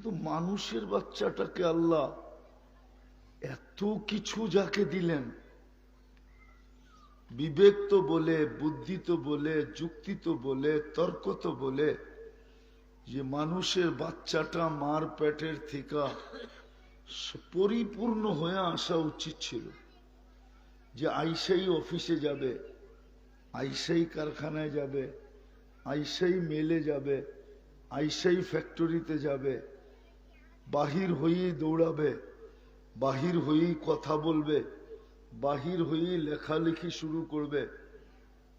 কিন্তু মানুষের বাচ্চাটাকে আল্লাহ এত কিছু যাকে দিলেন, বিবেক তো বলে, বুদ্ধি তো বলে, যুক্তি তো বলে, তর্ক তো বলে, যে মানুষের বাচ্চাটা মার পেটের থেকে পরিপূর্ণ হয়ে আসা উচিত ছিল, যে আইসাই অফিসে যাবে, আইসাই কারখানায় যাবে, আইসাই মেলে যাবে, আইসাই ফ্যাক্টরিতে যাবে, বাহির হয়েই দৌড়াবে, বাহির হয়েই কথা বলবে, বাহির হয়েই লেখালেখি শুরু করবে।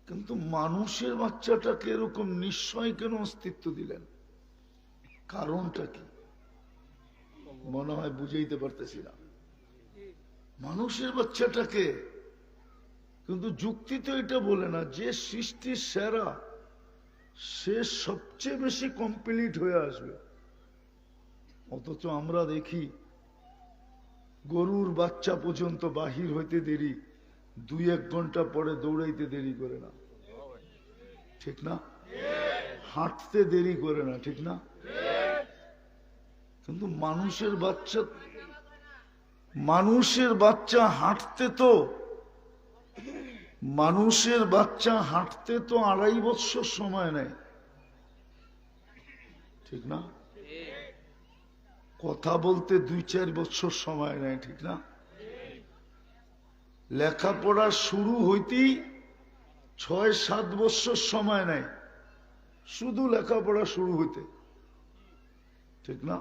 কিন্তু মানুষের বাচ্চাটাকে এরকম নিশ্চয় কেন অস্তিত্ব দিলেন? কারণটা কি মনে হয় বুঝাইতে পারতেছি না। মানুষের বাচ্চাটাকে, কিন্তু যুক্তি তো এটা বলে না যে সৃষ্টির সেরা সে সবচেয়ে বেশি কমপ্লিট হয়ে আসবে। অথচ আমরা দেখি গরুর বাচ্চা পর্যন্ত বাহির হইতে দেরি, 2-1 ঘন্টা পরে দৌড়াইতে দেরি করে না, ঠিক না? হাঁটতে দেরি করে না, ঠিক না? কিন্তু মানুষের বাচ্চা হাঁটতে তো, মানুষের বাচ্চা হাঁটতে তো 2.5 বছর সময় নেয়, ঠিক না? কথা বলতে 2-4 বছর সময় নেয়, ঠিক না? লেখাপড়া শুরু হইতেই 6-7 বছর সময় নেয়, শুধু লেখাপড়া শুরু হইতে, ঠিক না?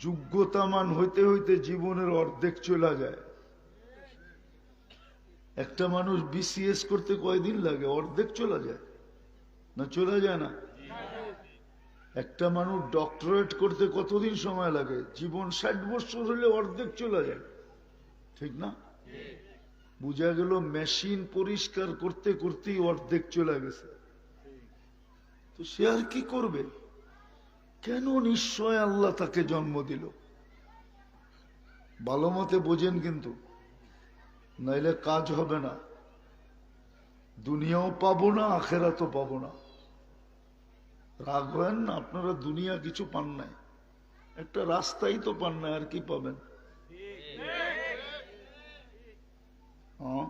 যোগ্যতামান হইতে হইতে জীবনের অর্ধেক চলে যায়। একটা মানুষ বিসিএস করতে কয়দিন লাগে? অর্ধেক চলে যায় না? চলে যায় না? একটা মানুষ ডক্টরেট করতে কতদিন সময় লাগে? জীবন 60 বছর হলে অর্ধেক চলে যায়, ঠিক না? বুঝা গেল মেশিন পরিষ্কার করতে করতেই অর্ধেক চলে গেছে। তো সে আর কি করবে? কেন নিশ্চয় আল্লাহ তাকে জন্ম দিল? ভালো মতে বোঝেন কিন্তু, নাইলে কাজ হবে না, দুনিয়াও পাবো না, আখেরাতও পাবো না। রাগ হয় না, আপনারা দুনিয়া কিছু পান নাই, একটা রাস্তাই তো পান না, আর কি পাবেন? হ্যাঁ,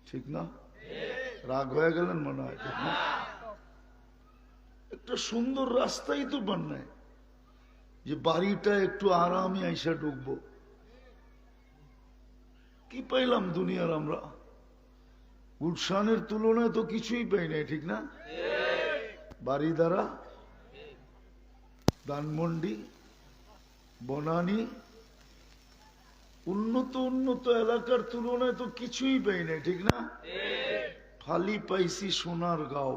ঠিক না? রাগ হয়ে গেলেন মনে হয়, ঠিক না? একটা সুন্দর রাস্তাই তো পান নাই, যে বাড়িটা একটু আরামে আইসা ঢুকবো। কি পাইলাম দুনিয়ার আমরা? গুলশানের তুলনায় তো কিছুই পাই নাই, ঠিক না? বাড়িধারা, ধানমন্ডি, বনানী, উন্নত এলাকার তুলনায় তো কিছুই পাই নাই, ঠিক না? খালি পাইছি সোনার গাঁও,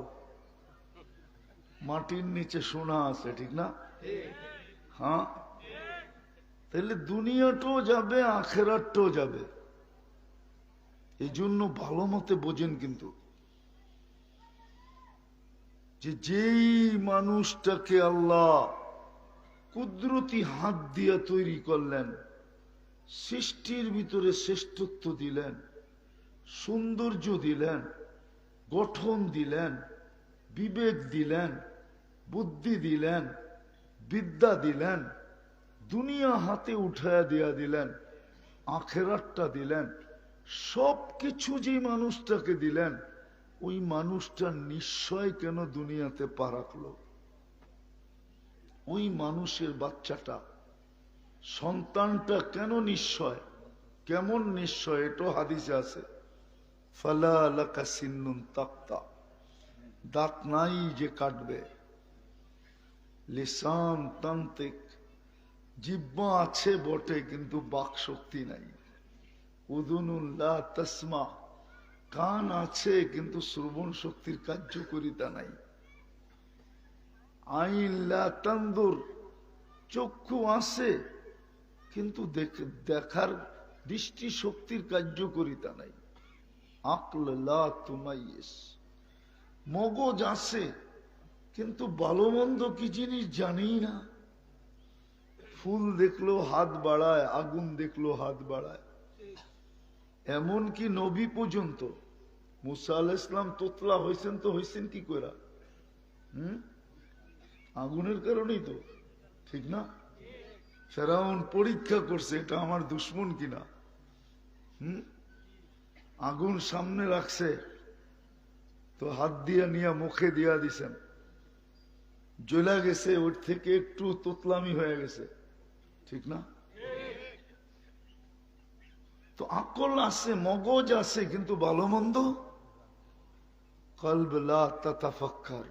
মাটির নিচে সোনা আছে, ঠিক না? হ্যাঁ, তাহলে দুনিয়াটাও যাবে, আখেরাতটাও যাবে। এই জন্য ভালো মতে বোঝেন কিন্তু, যে যেই মানুষটাকে আল্লাহ কুদরতি হাত দিয়ে তৈরি করলেন, সৃষ্টির ভিতরে শ্রেষ্ঠত্ব দিলেন, সৌন্দর্য দিলেন, গঠন দিলেন, বিবেক দিলেন, বুদ্ধি দিলেন, বিদ্যা দিলেন, দুনিয়া হাতে উঠায়া দিয়া দিলেন, আখেরাতটা দিলেন, সবকিছু যে মানুষটাকে দিলেন, ওই মানুষটা নিশ্চয় কেন দুনিয়াতে পা রাখলো? ওই মানুষের বাচ্চাটা, সন্তানটা কেন নিশ্চয়? কেমন নিশ্চয়? এটা হাদিসে আছে, ফালা লাকা সিন্নুন তাক্তা, দাঁত নাই যে কাটবে, লিসান তান্তিক, জিহ্বা আছে বটে কিন্তু বাক শক্তি নাই, উযুনুন লা তাসমা, কান আছে কিন্তু শ্রবণ শক্তির কার্যকারিতা নাই, আইন লা তানদুর, চক্ষু আছে কিন্তু দেখার দৃষ্টি শক্তির কার্যকারিতা নাই, আকল লা তুমাইয়িস, মগজ আছে কিন্তু ভালো মন্দ কি জিনিস জানি না, ফুল দেখলো হাত বাড়ায়, আগুন দেখলো হাত বাড়ায়। এমন কি নবী পর্যন্ত, মুসা আলাইহিস সালাম তোতলা হয়েছেন, তো হয়েছেন কি করে? আগুনের কারণেই তো, ঠিক না? ফেরাউন পরীক্ষা করছে এটা আমার দুশ্মন কিনা। আগুন সামনে রাখছে তো হাত দিয়া নিয়ে মুখে দিয়া দিছেন, জ্বলা গেছে, ওর থেকে একটু তোতলামি হয়ে গেছে, ঠিক না? তো আকল আছে, মগজ আছে, কিন্তু ভালো মন্দ কলব লা তাতাফাক্কার,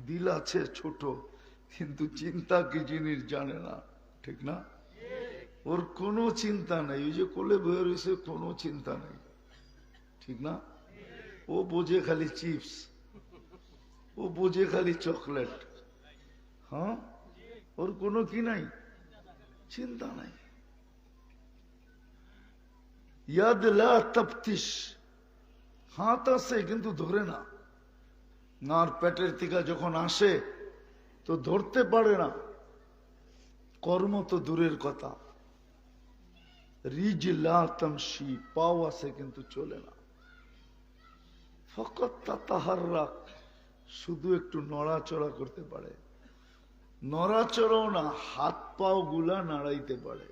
দিল আছে ছোট, কিন্তু চিন্তা কি জিনিস জানে না, ঠিক না? ওর কোনো চিন্তা নেই, ওই যে কোলে বয়ে রয়েছে, কোনো চিন্তা নেই, ঠিক না? ও বোঝে খালি চিপস, ও বোঝে খালি চকলেট। হ্যাঁ, ওর কোনো কি নাই, চিন্তা নাই। ইয়াদ লা তাফতিশ, হাত আছে কিন্তু ধরে না। নার পেটের থেকে যখন আসে তো ধরতে পারে না, কর্ম তো দূরের কথা। রিজ লা তামশি, পাও আছে কিন্তু চলে না। ফকত তাতাহাররাক, শুধু একটু নড়াচড়া করতে পারে। নড়াচড়াও না, হাত পাও গুলা নাড়াইতে পারে।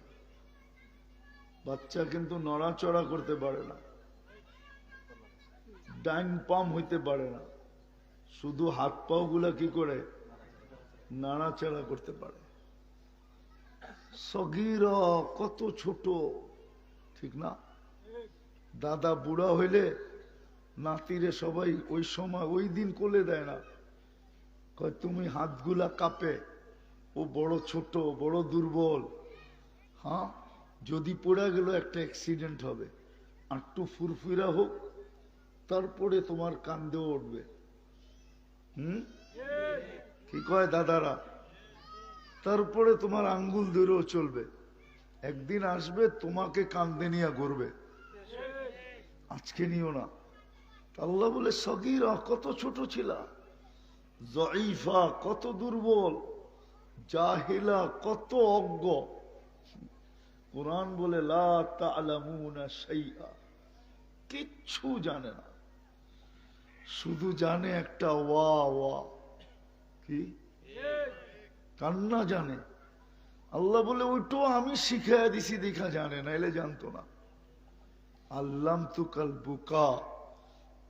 বাচ্চা কিন্তু নড়াচড়া করতে পারে না, ডাইন পাম হইতে পারে না, শুধু হাত পাও গুলা কি করে নাড়াচাড়া করতে পারে। সগীরা, কত ছোট, ঠিক না? দাদা বুড়া হইলে নাতিরে সবাই ওই সময় ওই দিন কোলে দেয় না, কয় তুমি হাতগুলা কাঁপে, ও বড় ছোট, বড় দুর্বল। হ্যাঁ, যদি পড়ে গেল একটা অ্যাক্সিডেন্ট হবে, আটটু ফুরফুরা হোক, তারপরে তোমার কান্দে উঠবে। কি কয় দাদারা? তারপরে তোমার আঙ্গুল ধরেও চলবে। একদিন আসবে তোমাকে কান্দে নিয়ে ঘুরবে, আজকে নিও না। আল্লাহ বলে সগীরা, কত ছোট ছিল, জঈফা, কত দুর্বল, জাহিলা, কত অজ্ঞ। কোরআন বলে লা তা'লামুনা শাইআ, কিচ্ছু জানে না, শুধু জানে একটা ওয়া ওয়া, কি কান্না জানে। আল্লাহ বলে ওইটাও আমি শিখাইয়া দিছি, দেখা জানে, নাইলে জানতো না। আল্লাম তুকাল বুকা,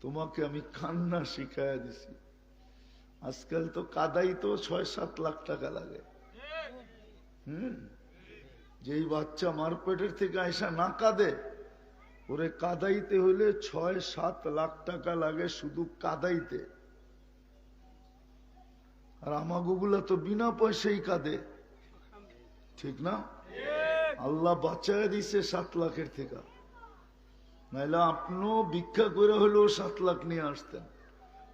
তোমাকে আমি কান্না শিখাইয়া দিছি। আজকাল তো কাদাই তো ৬-৭ লাখ টাকা লাগে। যেই বাচ্চা মার পেটের থেকে আইসা না কাঁদে, ওরে কাদাইতে হইলে ৬-৭ লাখ টাকা লাগে শুধু কাদাইতে। আর আমাগুলা তো বিনা পয়সাই কাঁদে, ঠিক না? আল্লাহ বাঁচায় দিছে ৭ লাখের থেকে, নাইলে আপনিও ভিক্ষা করে হলেও ৭ লাখ নিয়ে আসতেন।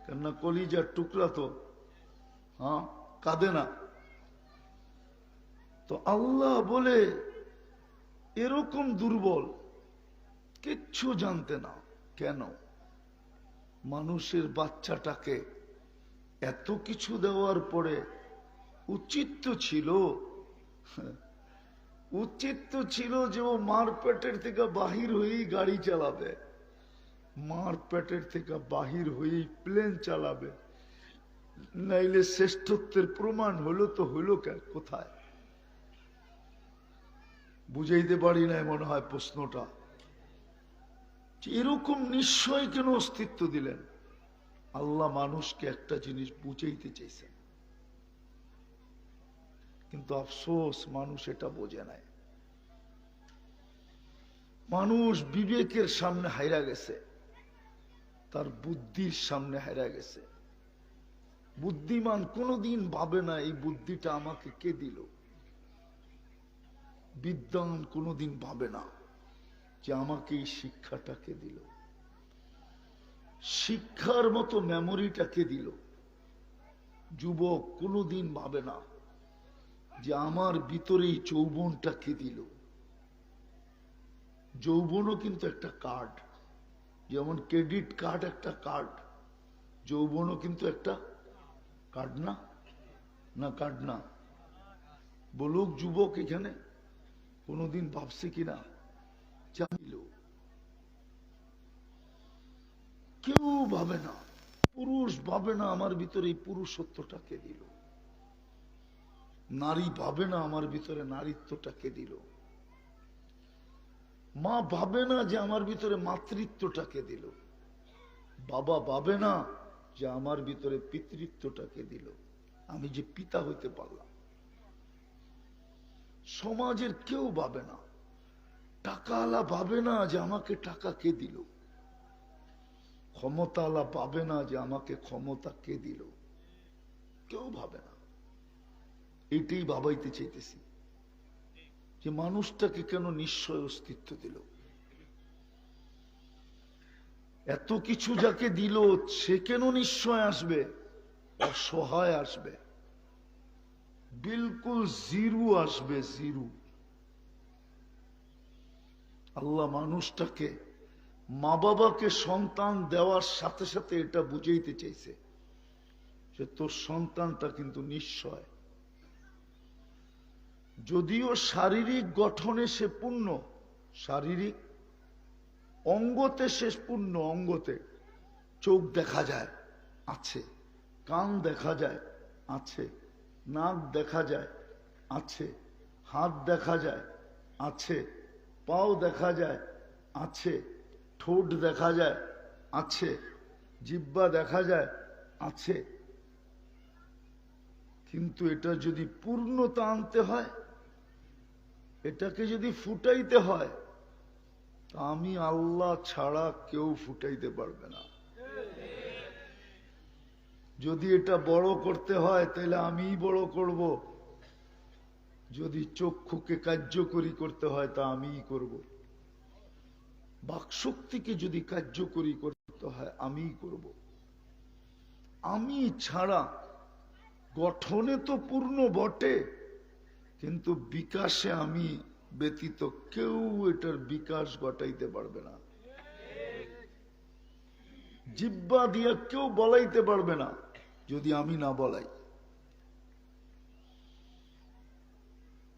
কেননা কলিজার টুকরা তো কাঁদে না। তো আল্লাহ বলে এরকম দুর্বল, কিচ্ছু জানতে না। কেন? মানুষের বাচ্চাটাকে এত কিছু দেওয়ার পরে উচিত তো ছিল যে ও মার পেটের থেকে বাহির হয়েই গাড়ি চালাবে, মার পেটের থেকে বাহির হয়েই প্লেন চালাবে। নাইলে শ্রেষ্ঠত্বের প্রমাণ হলো তো হইল কোথায়? বুঝাইতে পারি নাই মনে হয় প্রশ্নটা। এরকম নিশ্চয় কেন অস্তিত্ব দিলেন? আল্লাহ মানুষকে একটা জিনিস বুঝাইতে চাইছেন, কিন্তু আফসোস মানুষ এটা বোঝে নাই। মানুষ বিবেকের সামনে হাইরা গেছে, তার বুদ্ধির সামনে হাইরা গেছে। বুদ্ধিমান কোনদিন ভাবে না এই বুদ্ধিটা আমাকে কে দিল। বিদ্বান কোনদিন ভাবে না যে আমাকে এই শিক্ষাটা কে দিল, শিক্ষার মতো মেমোরিটা কে দিল। যুবক কোনদিন ভাবে না যে আমার ভিতরে এই যৌবনটা কে দিল। যৌবনও কিন্তু একটা কার্ড, যেমন ক্রেডিট কার্ড একটা কার্ড, যৌবনও কিন্তু একটা কার্ড না? না কার্ড না? বলুক যুবক এখানে কোনদিন ভাবছে কিনা জানিল? কেউ ভাবে না, পুরুষ ভাবে না আমার ভিতরে এই পুরুষত্বটা কে দিল। নারী ভাবে না আমার ভিতরে নারীত্বটা কে দিল, মা ভাবে না যে আমার ভিতরে মাতৃত্বটা কে দিল, বাবা ভাবে না যে আমার ভিতরে পিতৃত্বটা কে দিল, আমি যে পিতা হইতে পারলাম। সমাজের কেউ ভাবে না, টাকাওয়ালা ভাবে না যে আমাকে টাকা কে দিল, ক্ষমতাওয়ালা ভাবে না যে আমাকে ক্ষমতা কে দিল, কেউ ভাবে না। এটাই ভাবাইতে চাইতেছি যে মানুষটাকে কেন নিশ্চয় অস্তিত্ব দিল, এত কিছু যাকে দিল সে কেন নিশ্চয় আসবে, অসহায় আসবে, বিলকুল জিরো আসবে, জিরো। আল্লাহ মানুষটাকে, মা বাবাকে সন্তান দেওয়ার সাথে সাথে এটা বুঝাইতে চাইছে যে তোর সন্তানটা কিন্তু নিশ্চয়। যদিও শারীরিক গঠনে সে পূর্ণ, শারীরিক অঙ্গতে সে পূর্ণ, অঙ্গতে চোখ দেখা যায় আছে, কান দেখা যায় আছে, নাক দেখা যায় আছে, হাত দেখা যায় আছে, পাও দেখা যায় আছে, ঠোঁট দেখা যায় আছে, জিহ্বা দেখা যায় আছে। কিন্তু এটা যদি পূর্ণতা আনতে হয়, এটাকে যদি ফুটাইতে হয়, তা আমি আল্লাহ ছাড়া কেউ ফুটাইতে পারবে না। যদি এটা বড় করতে হয় তাহলে আমিই বড় করব, যদি চক্ষুকে কার্যকরী করতে হয় তা আমিই করব, বাকশক্তিকে যদি কার্যকরী করতে হয় আমিই করব। আমি ছাড়া, গঠনে তো পূর্ণ বটে কিন্তু বিকাশে আমি ব্যতীত কেউ এটার বিকাশ ঘটাইতে পারবে না। জিহ্বা দিয়া কেউ বলাইতে পারবে না যদি আমি না বলাই।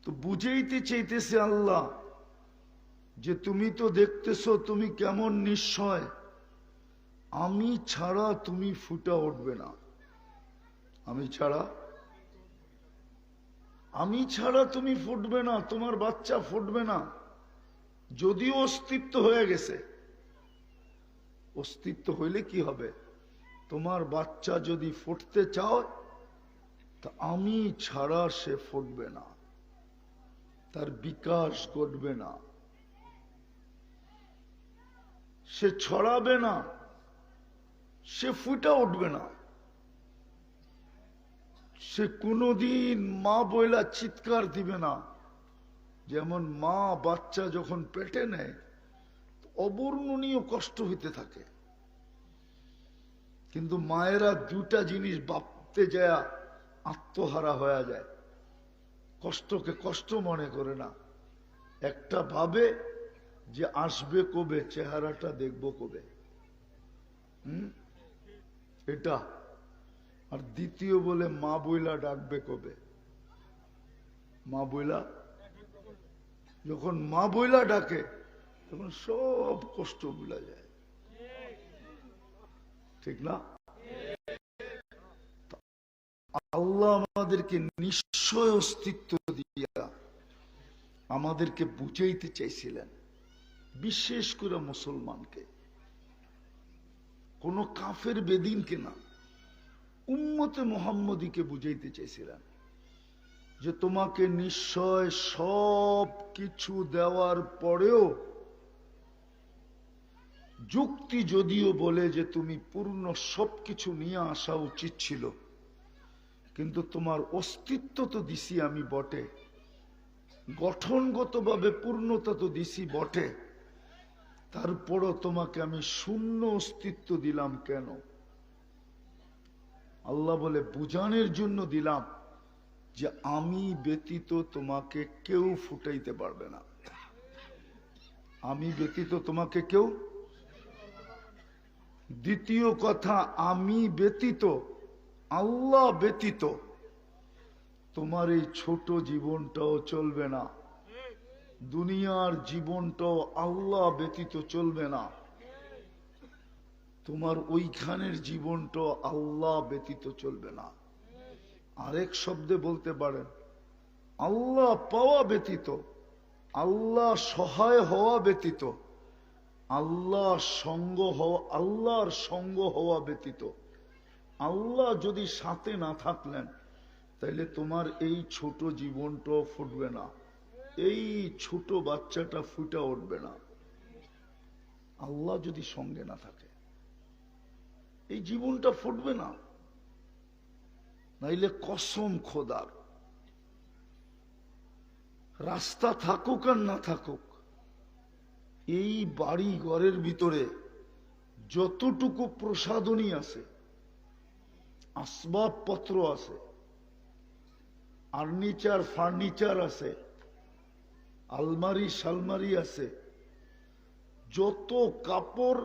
তো বুঝাইতে চাইতেছে আল্লাহ যে তুমি তো দেখতেছো তুমি কেমন নিশ্চয়, আমি ছাড়া তুমি ফুটা উঠবে না, আমি ছাড়া তুমি ফুটবে না, তোমার বাচ্চা ফুটবে না। যদিও অস্তিত্ব হয়ে গেছে, অস্তিত্ব হইলে কি হবে, তোমার বাচ্চা যদি ফুটতে চাও তা আমি ছাড়া সে ফুটবে না, তার বিকাশ ঘটবে না, সে ছড়াবে না, সে ফুটা উঠবে না। সে কোনদিন মা বইলা চিৎকার দিবে না। যেমন মা বাচ্চা যখন পেটে নেয় অবর্ণনীয় কষ্ট হইতে থাকে, কিন্তু মায়েরা দুটা জিনিস ভাবতে যায় আত্মহারা হয়ে যায়, কষ্টকে কষ্ট মনে করে না। একটা ভাবে যে আসবে কবে, চেহারাটা দেখবো কবে, এটা। আর দ্বিতীয় বলে মা বইলা ডাকবে কবে, মা বইলা, যখন মা বইলা ডাকে তখন সব কষ্ট ভুলা যায়, ঠিক না? আল্লাহ আমাদেরকে নিশ্চয় অস্তিত্ব দিয়া আমাদেরকে বুঝাইতে চাইছিলেন, বিশেষ করে মুসলমানকে, কোন কাফের বেদিনকে না, উম্মতে মুহাম্মদীকে বুঝাইতে চাইছিলেন যে তোমাকে নিশ্চয় সব কিছু দেওয়ার পরেও, যুক্তি যদিও বলে যে তুমি পূর্ণ সবকিছু নিয়ে আসা উচিত ছিল, কিন্তু তোমার অস্তিত্ব তো দিছি আমি বটে, গঠনগতভাবে পূর্ণতা তো দিছি বটে, তারপরও তোমাকে আমি শূন্য অস্তিত্ব দিলাম কেন? আল্লাহ বলে বুঝানোর জন্য দিলাম যে আমি ব্যতীত তোমাকে কেউ ফুটাইতে পারবে না, আমি ব্যতীত তোমাকে কেউ। দ্বিতীয় কথা, আমি ব্যতীত, আল্লাহ ব্যতীত তোমার এই ছোট জীবনটাও চলবে না, দুনিয়ার জীবনটাও আল্লাহ ব্যতীত চলবে না, তোমার ওইখানের জীবনটাও আল্লাহ ব্যতীত চলবে না। আরেক শব্দে বলতে পারেন, আল্লাহ পাওয়া ব্যতীত, আল্লাহ সহায় হওয়া ব্যতীত, আল্লাহর সঙ্গ হওয়া ব্যতীত, আল্লাহ যদি সাথে না থাকলেন তাইলে তোমার এই ছোট জীবনটাও ফুটবে না, এই ছোট বাচ্চাটা ফুটা উঠবে না। আল্লাহ যদি সঙ্গে না থাকে এই জীবনটা ফুটবে না। নাইলে কসম খোদার, রাস্তা থাকুক আর না থাকুক, এই বাড়ি ঘরের ভিতরে যতটুকু প্রসাধনী আছে, আসবাবপত্র আছে, ফার্নিচার আছে, আলমারি শালমারি আছে, যত কাপড়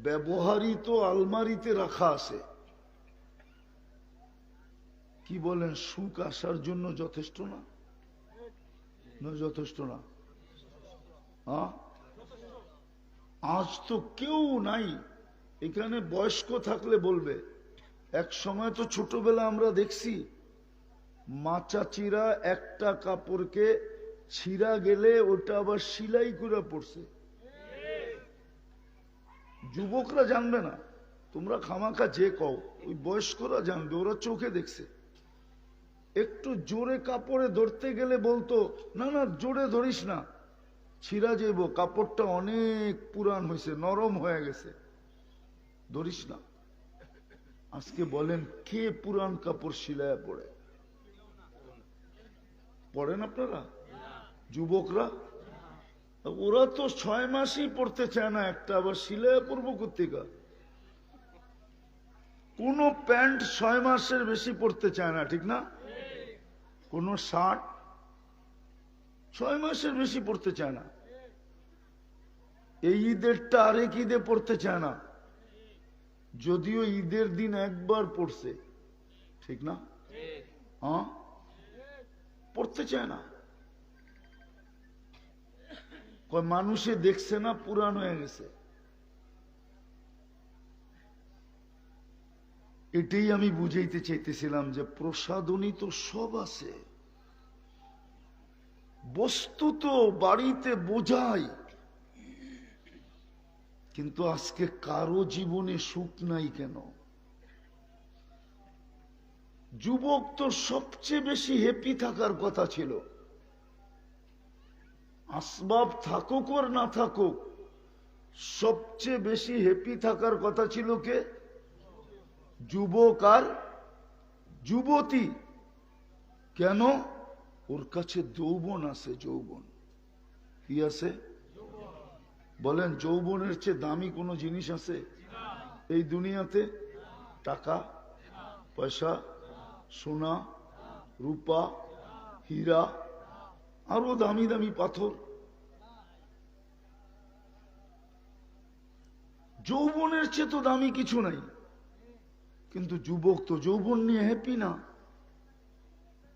ব্যবহৃত আলমারিতে রাখা আছে, কি বলেন, সুখ আসার জন্য যথেষ্ট না? যথেষ্ট না? আজ তো কেউ নাই এখানে, বয়স্ক থাকলে বলবে। এক সময় তো ছোটবেলা আমরা দেখছি মা চাচিরা একটা কাপড়কে ছিঁড়া গেলে ওটা আবার সেলাই করে পড়ছে। যুবকরা জানবে না, তোমরা খামাখা যে কও, ওই বয়স্করা জানবে, ওরা চোখে দেখছে। একটু জোরে কাপড়ে ধরতে গেলে বলতো, না না জোরে ধরিস না, ছিঁড়া যাইব, কাপড়টা অনেক পুরান হয়েছে, নরম হয়ে গেছে, ধরিস না। আজকে বলেন কে পুরান কাপড় সিলায়া পড়ে? পড়েন আপনারা যুবকরা? ওরা তো 6 মাসই পড়তে চায় না একটা, আবার সিলায়া পড়বো কোত্থেকা? কোন প্যান্ট 6 মাসের বেশি পড়তে চায় না, ঠিক না? কোন শার্ট 6 মাসের বেশি পড়তে চায় না। এই ঈদেরটা আরেক ঈদে পড়তে চায় না, যদিও ঈদের দিন একবার পড়ছে, ঠিক না? হ্যাঁ, পড়তে চায় না। মানুষে দেখছে না পুরান হয়ে গেছে। এটাই আমি বুঝাইতে চাইতেছিলাম যে প্রসাধনী তো সব আছে, বস্তু তো বাড়িতে বোঝাই, কিন্তু আজকে কারো জীবনে সুখ নাই কেন? যুবক তো সবচেয়ে বেশি হ্যাপি থাকার কথা ছিল। আসবাব থাকুক আর না থাকুক, সবচেয়ে বেশি হ্যাপি থাকার কথা ছিল কে? যুবক আর যুবতী। কেন? ওর কাছে যৌবন আছে। যৌবন কি আছে? বলেন, যৌবনের চেয়ে দামি কোন জিনিস আছে এই দুনিয়াতে? টাকা পয়সা, সোনা রূপা, হীরা, আরো দামি দামি পাথর, যৌবনের চেয়ে তো দামি কিছু নাই। কিন্তু যুবক তো যৌবন নিয়ে হ্যাপি না।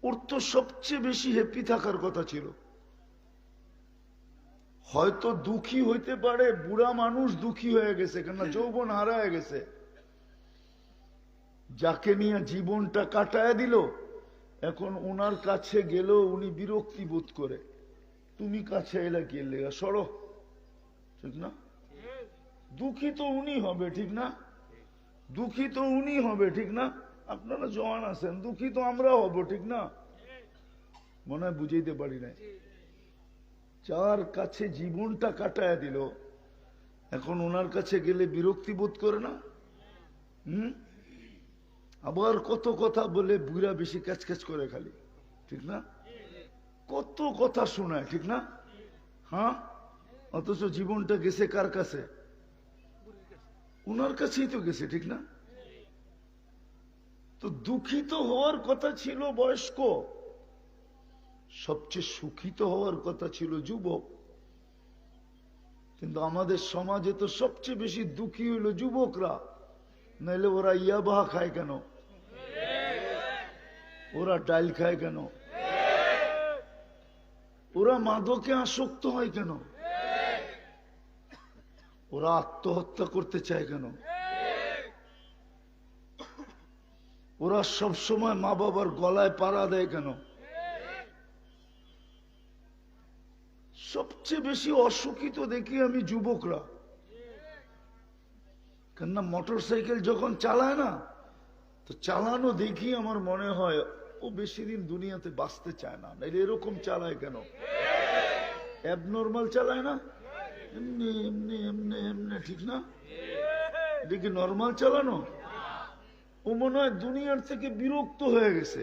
ওর তো সবচেয়ে বেশি হ্যাপি থাকার কথা ছিল। হয়তো দুঃখী হইতে পারে, বুড়া মানুষ দুঃখী হয়ে গেছে, কেননা যৌবন হারায় গেছে। যাকে নিয়ে জীবনটা কাটায় দিল, এখন ওনার কাছে গেলেও উনি বিরক্তি বোধ করে। তুমি কাছে এলে কি লেগা, সরো, ঠিক না? দুঃখী তো উনি হবে, ঠিক না? দুঃখী তো উনি হবে, ঠিক না? আপনারা জওয়ান আছেন, দুঃখী তো আমরা হব, ঠিক না? মনে হয় বুঝাইতে পারি নাই। যার কাছে জীবনটা কাটায় দিল, এখন ওনার কাছে গেলে বিরক্তি বোধ করে না? আবার কত কথা বলে, বুড়া বেশি ক্যাচ ক্যাচ করে খালি, ঠিক না? কত কথা শোনায়, ঠিক না? হ্যাঁ, অথচ জীবনটা গেছে কার কাছে? ওনার কাছেই তো গেছে, ঠিক না? তো দুঃখিত হওয়ার কথা ছিল বয়স্ক, সবচেয়ে সুখিত হওয়ার কথা ছিল যুবক। কিন্তু আমাদের সমাজে তো সবচেয়ে বেশি দুঃখী হইল যুবকরা। নাইলে ওরা ইয়াবাহা খায় কেন? ওরা ডাইল খায় কেন? ওরা মাদকে আসক্ত হয় কেন? ওরা আত্মহত্যা করতে চায় কেন? ওরা সব সময় মা বাবার গলায় পাড়া দেয় কেন? সবচেয়ে বেশি অসুখী তো দেখি আমি যুবকরা, কেননা মোটর সাইকেল যখন চালায় না, তো চালানো দেখি আমার মনে হয় ও বেশি দিন দুনিয়াতে বাঁচতে চায় না। এরকম চালায় কেন? অ্যাবনর্মাল চালায় না, এমনি এমনি এমনি এমনি, ঠিক না? এটা কি নর্মাল চালানো? ও মনে হয় দুনিয়ার থেকে বিরক্ত হয়ে গেছে।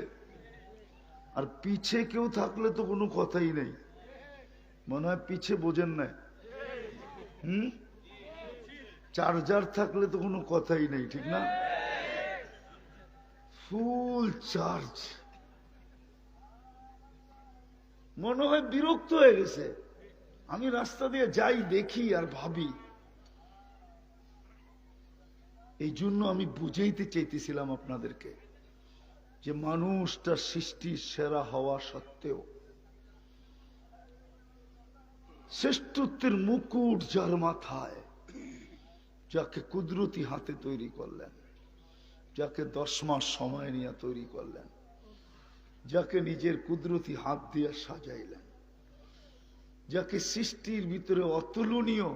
আর পিছে কেউ থাকলে তো কোনো কথাই নেই, মনে হয় পিছে বোঝেন না। চার্জার থাকলে তো কোনো কথাই নেই, ঠিক না? ফুল চার্জ, মনে হয় বিরক্ত হয়ে গেছে। আমি রাস্তা দিয়ে যাই, দেখি আর ভাবি। এই জন্য আমি বুঝাইতে চাইতেছিলাম আপনাদেরকে যে মানুষটা সৃষ্টির সেরা হওয়া সত্ত্বেও শ্রেষ্ঠত্বের মুকুট যার মাথায়, যাকে কুদরতি হাতে তৈরি করলেন, যাকে 10 মাস সময় নিয়ে তৈরি করলেন, যাকে নিজের কুদরতি হাত দিয়ে সাজাইলেন, যাকে সৃষ্টির ভিতরে অতুলনীয়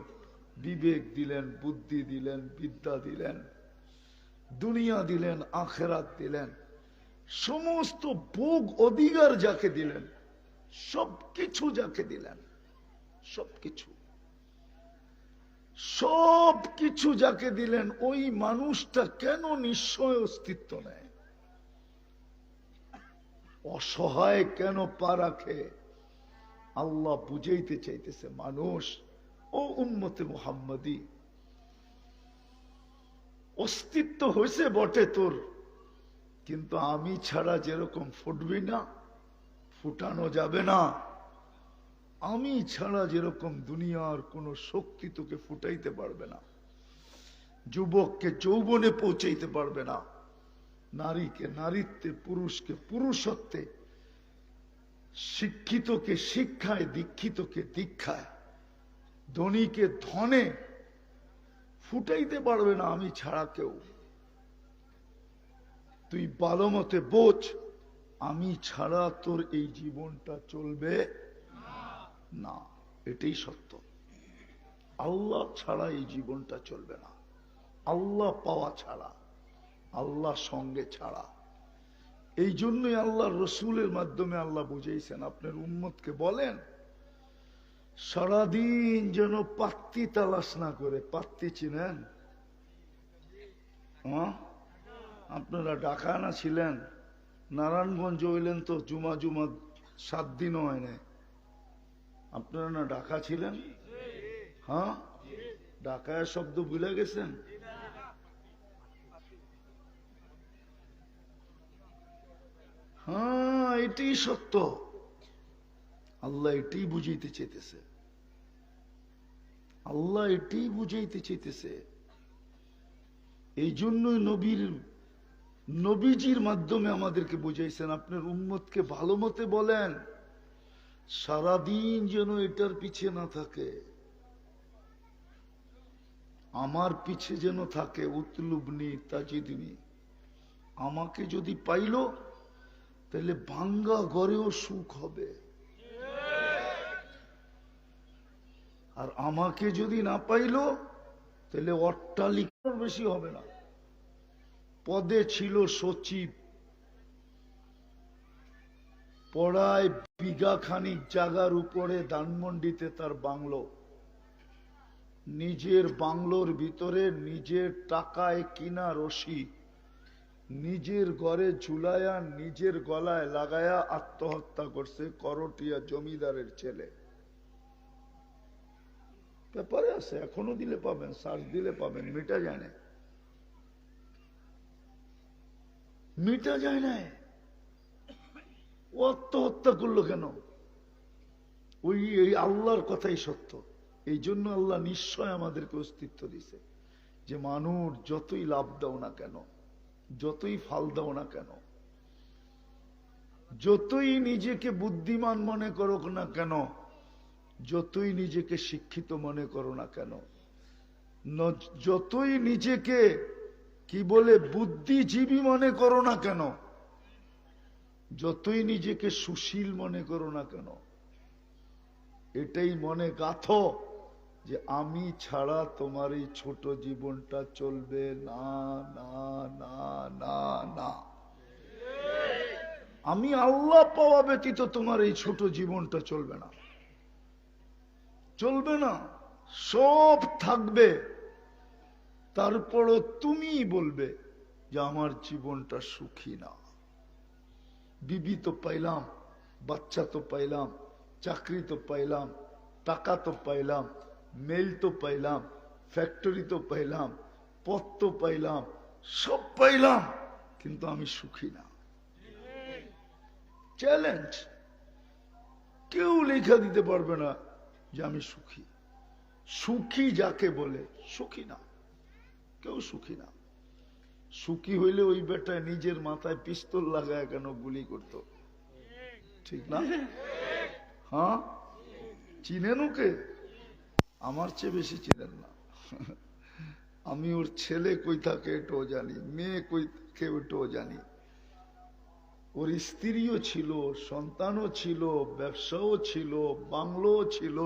বিবেক দিলেন, বুদ্ধি দিলেন, বিদ্যা দিলেন, দুনিয়া দিলেন, আখেরাত দিলেন, সমস্ত ভোগ অধিকার যাকে দিলেন, সবকিছু যাকে দিলেন, সবকিছু সবকিছু যাকে দিলেন, ওই মানুষটা কেন নিশ্চয় অস্তিত্ব নেয়? অসহায় কেন পা রাখে? আল্লাহ বুঝাইতে চাইতেছে, মানুষ ও উম্মতে মুহাম্মাদি, অস্তিত্ব হয়েছে বটে তোর, কিন্তু আমি ছাড়া যেরকম ফুটবি না, ফুটানো যাবে না। আমি ছাড়া যেরকম দুনিয়ার কোন শক্তি তোকে ফুটাইতে পারবে না, যুবককে যৌবনে পৌঁছাইতে পারবে না, নারীকে নারীত্বে, পুরুষকে পুরুষত্বে, শিক্ষিতকে শিক্ষায়, দীক্ষিতকে দীক্ষায়, ধনীকে ধনে ফুটাইতে পারবে না আমি ছাড়া কেউ। তুই ভালো মতে বোঝ, আমি ছাড়া তোর এই জীবনটা চলবে না, এটাই সত্য। আল্লাহ ছাড়া এই জীবনটা চলবে না, আল্লাহ পাওয়া ছাড়া, আল্লাহ সঙ্গে ছাড়া। এই জন্যই আল্লাহ রসুলের মাধ্যমে আল্লাহ বুঝাইছেন, আপনার উম্মতকে বলেন সারাদিন যেন পাত্তি তালাশ না করে। পাত্তি চিনেন? আপনারা ঢাকা না ছিলেন, নারায়ণগঞ্জ হইলেন তো জুমা জুমা 7 দিনও হয় না। আপনারা না ঢাকা ছিলেন? হ্যাঁ, ঢাকায় শব্দ ভুলে গেছেন? হ্যাঁ, এটাই সত্য। আল্লাহ এটাই বুঝাইতে চাইতেছে, আল্লাহ এটাই বুঝাইতে চাইতেছে। এই জন্যই নবীজির মাধ্যমে আমাদেরকে বুঝাইছেন, আপনার উম্মতকে ভালো মতে বলেন সারাদিন যেন এটার পিছে না থাকে, আমার পিছে যেন থাকে। উতলুবনি তাজিদনি, আমাকে যদি পাইল তাহলে ভাঙ্গা ঘরেও সুখ হবে, আর আমাকে যদি না পাইল তাহলে অট্টালিকার বেশি হবে না। পদে ছিল সচিব, পড়ায় বিঘা খানিক জায়গার উপরে ধানমন্ডিতে তার বাংলো, নিজের বাংলোর ভিতরে নিজের টাকায় কিনা রশি নিজের ঘরে ঝুলায়া নিজের গলায় লাগায়া আত্মহত্যা করছে করটিয়া জমিদারের ছেলে। পেপারে আছে, এখনো দিলে পাবেন, সার্চ দিলে পাবেন, মিটা যায় না, মিটা যায় না। ও আত্মহত্যা করলো কেন? ওই আল্লাহর কথাই সত্য। এই জন্য আল্লাহ নিশ্চয় আমাদেরকে অস্তিত্ব দিছে, যে মানুষ যতই লাভ দাও না কেন, যতই ফাল দাও না কেন, যতই নিজেকে বুদ্ধিমান মনে করো না কেন, যতই নিজেকে শিক্ষিত মনে করো না কেন, যতই নিজেকে কি বলে বুদ্ধিজীবী মনে করো না কেন, যতই নিজেকে সুশীল মনে করো না কেন, এটাই মনে গাথো যে আমি ছাড়া তোমার এই ছোট জীবনটা চলবে না, না, না, না, না। আমি আল্লাহ পাওয়া ব্যতীত তোমার এই ছোট জীবনটা চলবে না, চলবে না। সব থাকবে, তারপরও তুমি বলবে যে আমার জীবনটা সুখী না। বিবি তো পাইলাম, বাচ্চা তো পাইলাম, চাকরি তো পাইলাম, টাকা তো পাইলাম, মেল তো পাইলাম, ফ্যাক্টরি তো পাইলাম, পথ তো পাইলাম, সব পাইলাম, কিন্তু আমি সুখী না। চ্যালেঞ্জ, কেউ লেখা দিতে পারবে না যে আমি সুখী। সুখী যাকে বলে সুখী না, কেউ সুখী না। সুখী হইলে ওই বেটায় নিজের মাথায় পিস্তল লাগায় কেন গুলি করত, ঠিক না? হ্যাঁ, চিনেন ওকে? আমার চেয়ে বেশি চিনেন না। আমি ওর ছেলে কই থাকে এটাও জানি, মেয়ে কই থাকে ওটাও জানি। ওর স্ত্রীও ছিল, সন্তানও ছিল, ব্যবসাও ছিল, বাংলোও ছিল,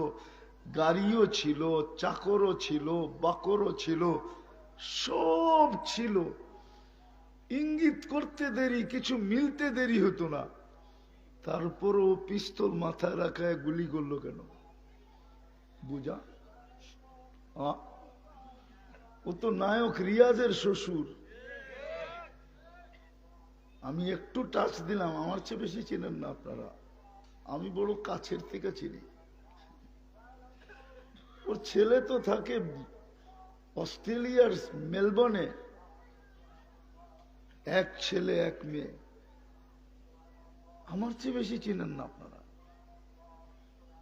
গাড়িও ছিল, চাকরও ছিল, বাকরও ছিল, সব ছিল। ইঙ্গিত করতে দেরি, কিছু মিলতে দেরি হতো না। তারপরও পিস্তল মাথায় রাখায় গুলি করলো কেন? বুঝা? ও তো নায়ক রিয়াজের শ্বশুর। আমি একটু টাচ দিলাম, আমার চেয়ে বেশি চিনেন না আপনারা। আমি বড় কাছের থেকে চিনি। ওর ছেলে তো থাকে অস্ট্রেলিয়ার মেলবোর্নে, এক ছেলে এক মেয়ে। আমার চেয়ে বেশি চিনেন না আপনারা।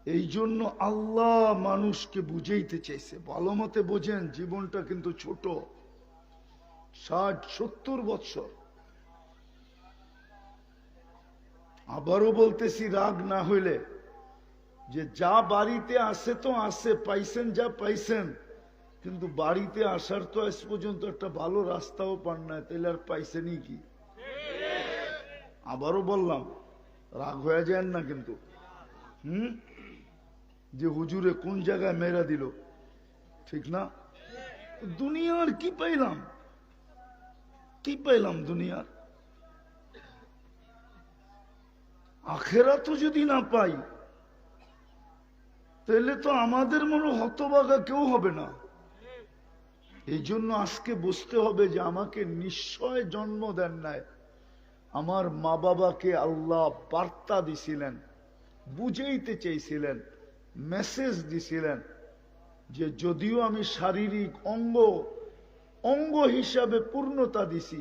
এই জন্য আল্লাহ মানুষকে বুঝাইতে চাইছে, ভালো মতে বোঝেন, জীবনটা কিন্তু ছোট, 60-70 বৎসর। আবারও বলতেছি, রাগ না হইলে, যে যা বাড়িতে আসে তো আসে, পাইছেন যা পাইছেন, কিন্তু বাড়িতে আসার তো আজ পর্যন্ত একটা ভালো রাস্তাও পান না, তাহলে আর পাইছেনই কি? আবারও বললাম, রাগ হয়ে যায় না কিন্তু। যে হুজুরে কোন জায়গায় মেরা দিল, ঠিক না? দুনিয়ার কি পাইলাম, কি পাইলাম দুনিয়ার? আখেরাতও যদি না পাই, তাহলে তো আমাদের মনে হতভাগা কেউ হবে না। এই জন্য আজকে বুঝতে হবে যে আমাকে নিশ্চয় জন্ম দেন নাই, আমার মা বাবাকে আল্লাহ বার্তা দিছিলেন, বুঝাইতে চাইছিলেন, মেসেজ দিছিলেন যে যদিও আমি শারীরিক অঙ্গ হিসাবে পূর্ণতা দিছি,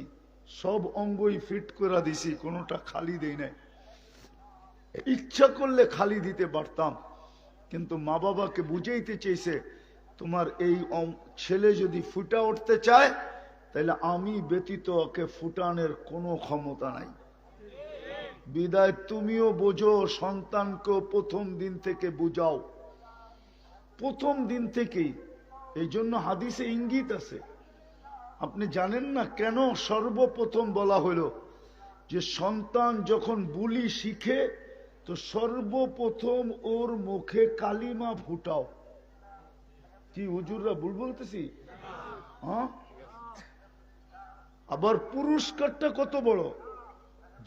সব অঙ্গই ফিট করে দিছি, কোনোটা খালি দেই নাই। ইচ্ছা করলে খালি দিতে পারতাম, কিন্তু মা বাবাকে বুঝাইতে চেয়েছে তোমার এই ছেলে যদি ফুটা উঠতে চায়, তাহলে আমি ব্যতীত ওকে ফুটানোর কোনো ক্ষমতা নাই। বিদায় তুমিও বোঝো, সন্তানকে প্রথম দিন থেকে বুঝাও, প্রথম দিন থেকেই। এই জন্য হাদিসে ইঙ্গিত আছে, আপনি জানেন না কেন সর্বপ্রথম বলা হলো যে সন্তান যখন বুলি শিখে তো সর্বপ্রথম ওর মুখে কালিমা ফুটাও। কি হুজুররা ভুল বলতেছি? হ্যাঁ, আবার পুরস্কারটা কত বড়,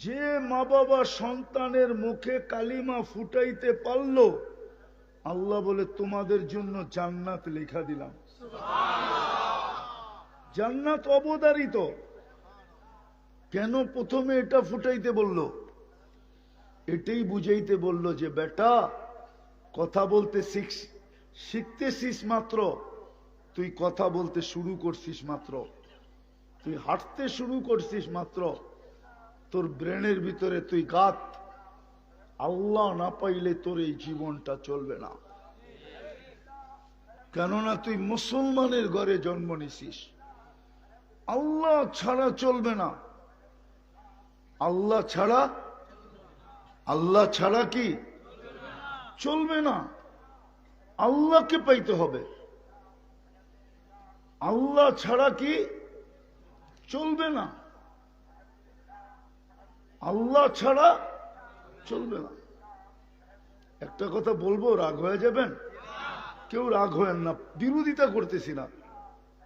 যে মা বাবা সন্তানের মুখে কালিমা ফুটাইতে পারলো, আল্লাহ বলে তোমাদের জন্য জান্নাত লেখা দিলাম। জান্নাত অবধারিত। কেন প্রথমে এটা ফুটাইতে বলল? এটাই বুঝাইতে বলল যে বেটা, কথা বলতে শিখতেছিস মাত্র, তুই কথা বলতে শুরু করছিস মাত্র, তুই হাঁটতে শুরু করছিস মাত্র, তোর ব্রেনের ভিতরে তুই গাত, আল্লাহ না পাইলে তোর এই জীবনটা চলবে না। কেননা তুই মুসলমানের ঘরে জন্ম নিছিস, আল্লাহ ছাড়া চলবে না। আল্লাহ ছাড়া কি চলবে না? আল্লাহকে পাইতে হবে, আল্লাহ ছাড়া কি চলবে না, আল্লাহ ছাড়া চলবে না। একটা কথা বলবো, রাগ হয়ে যাবেন? কেউ রাগ হয়েন না, বিরোধিতা করতেছি না,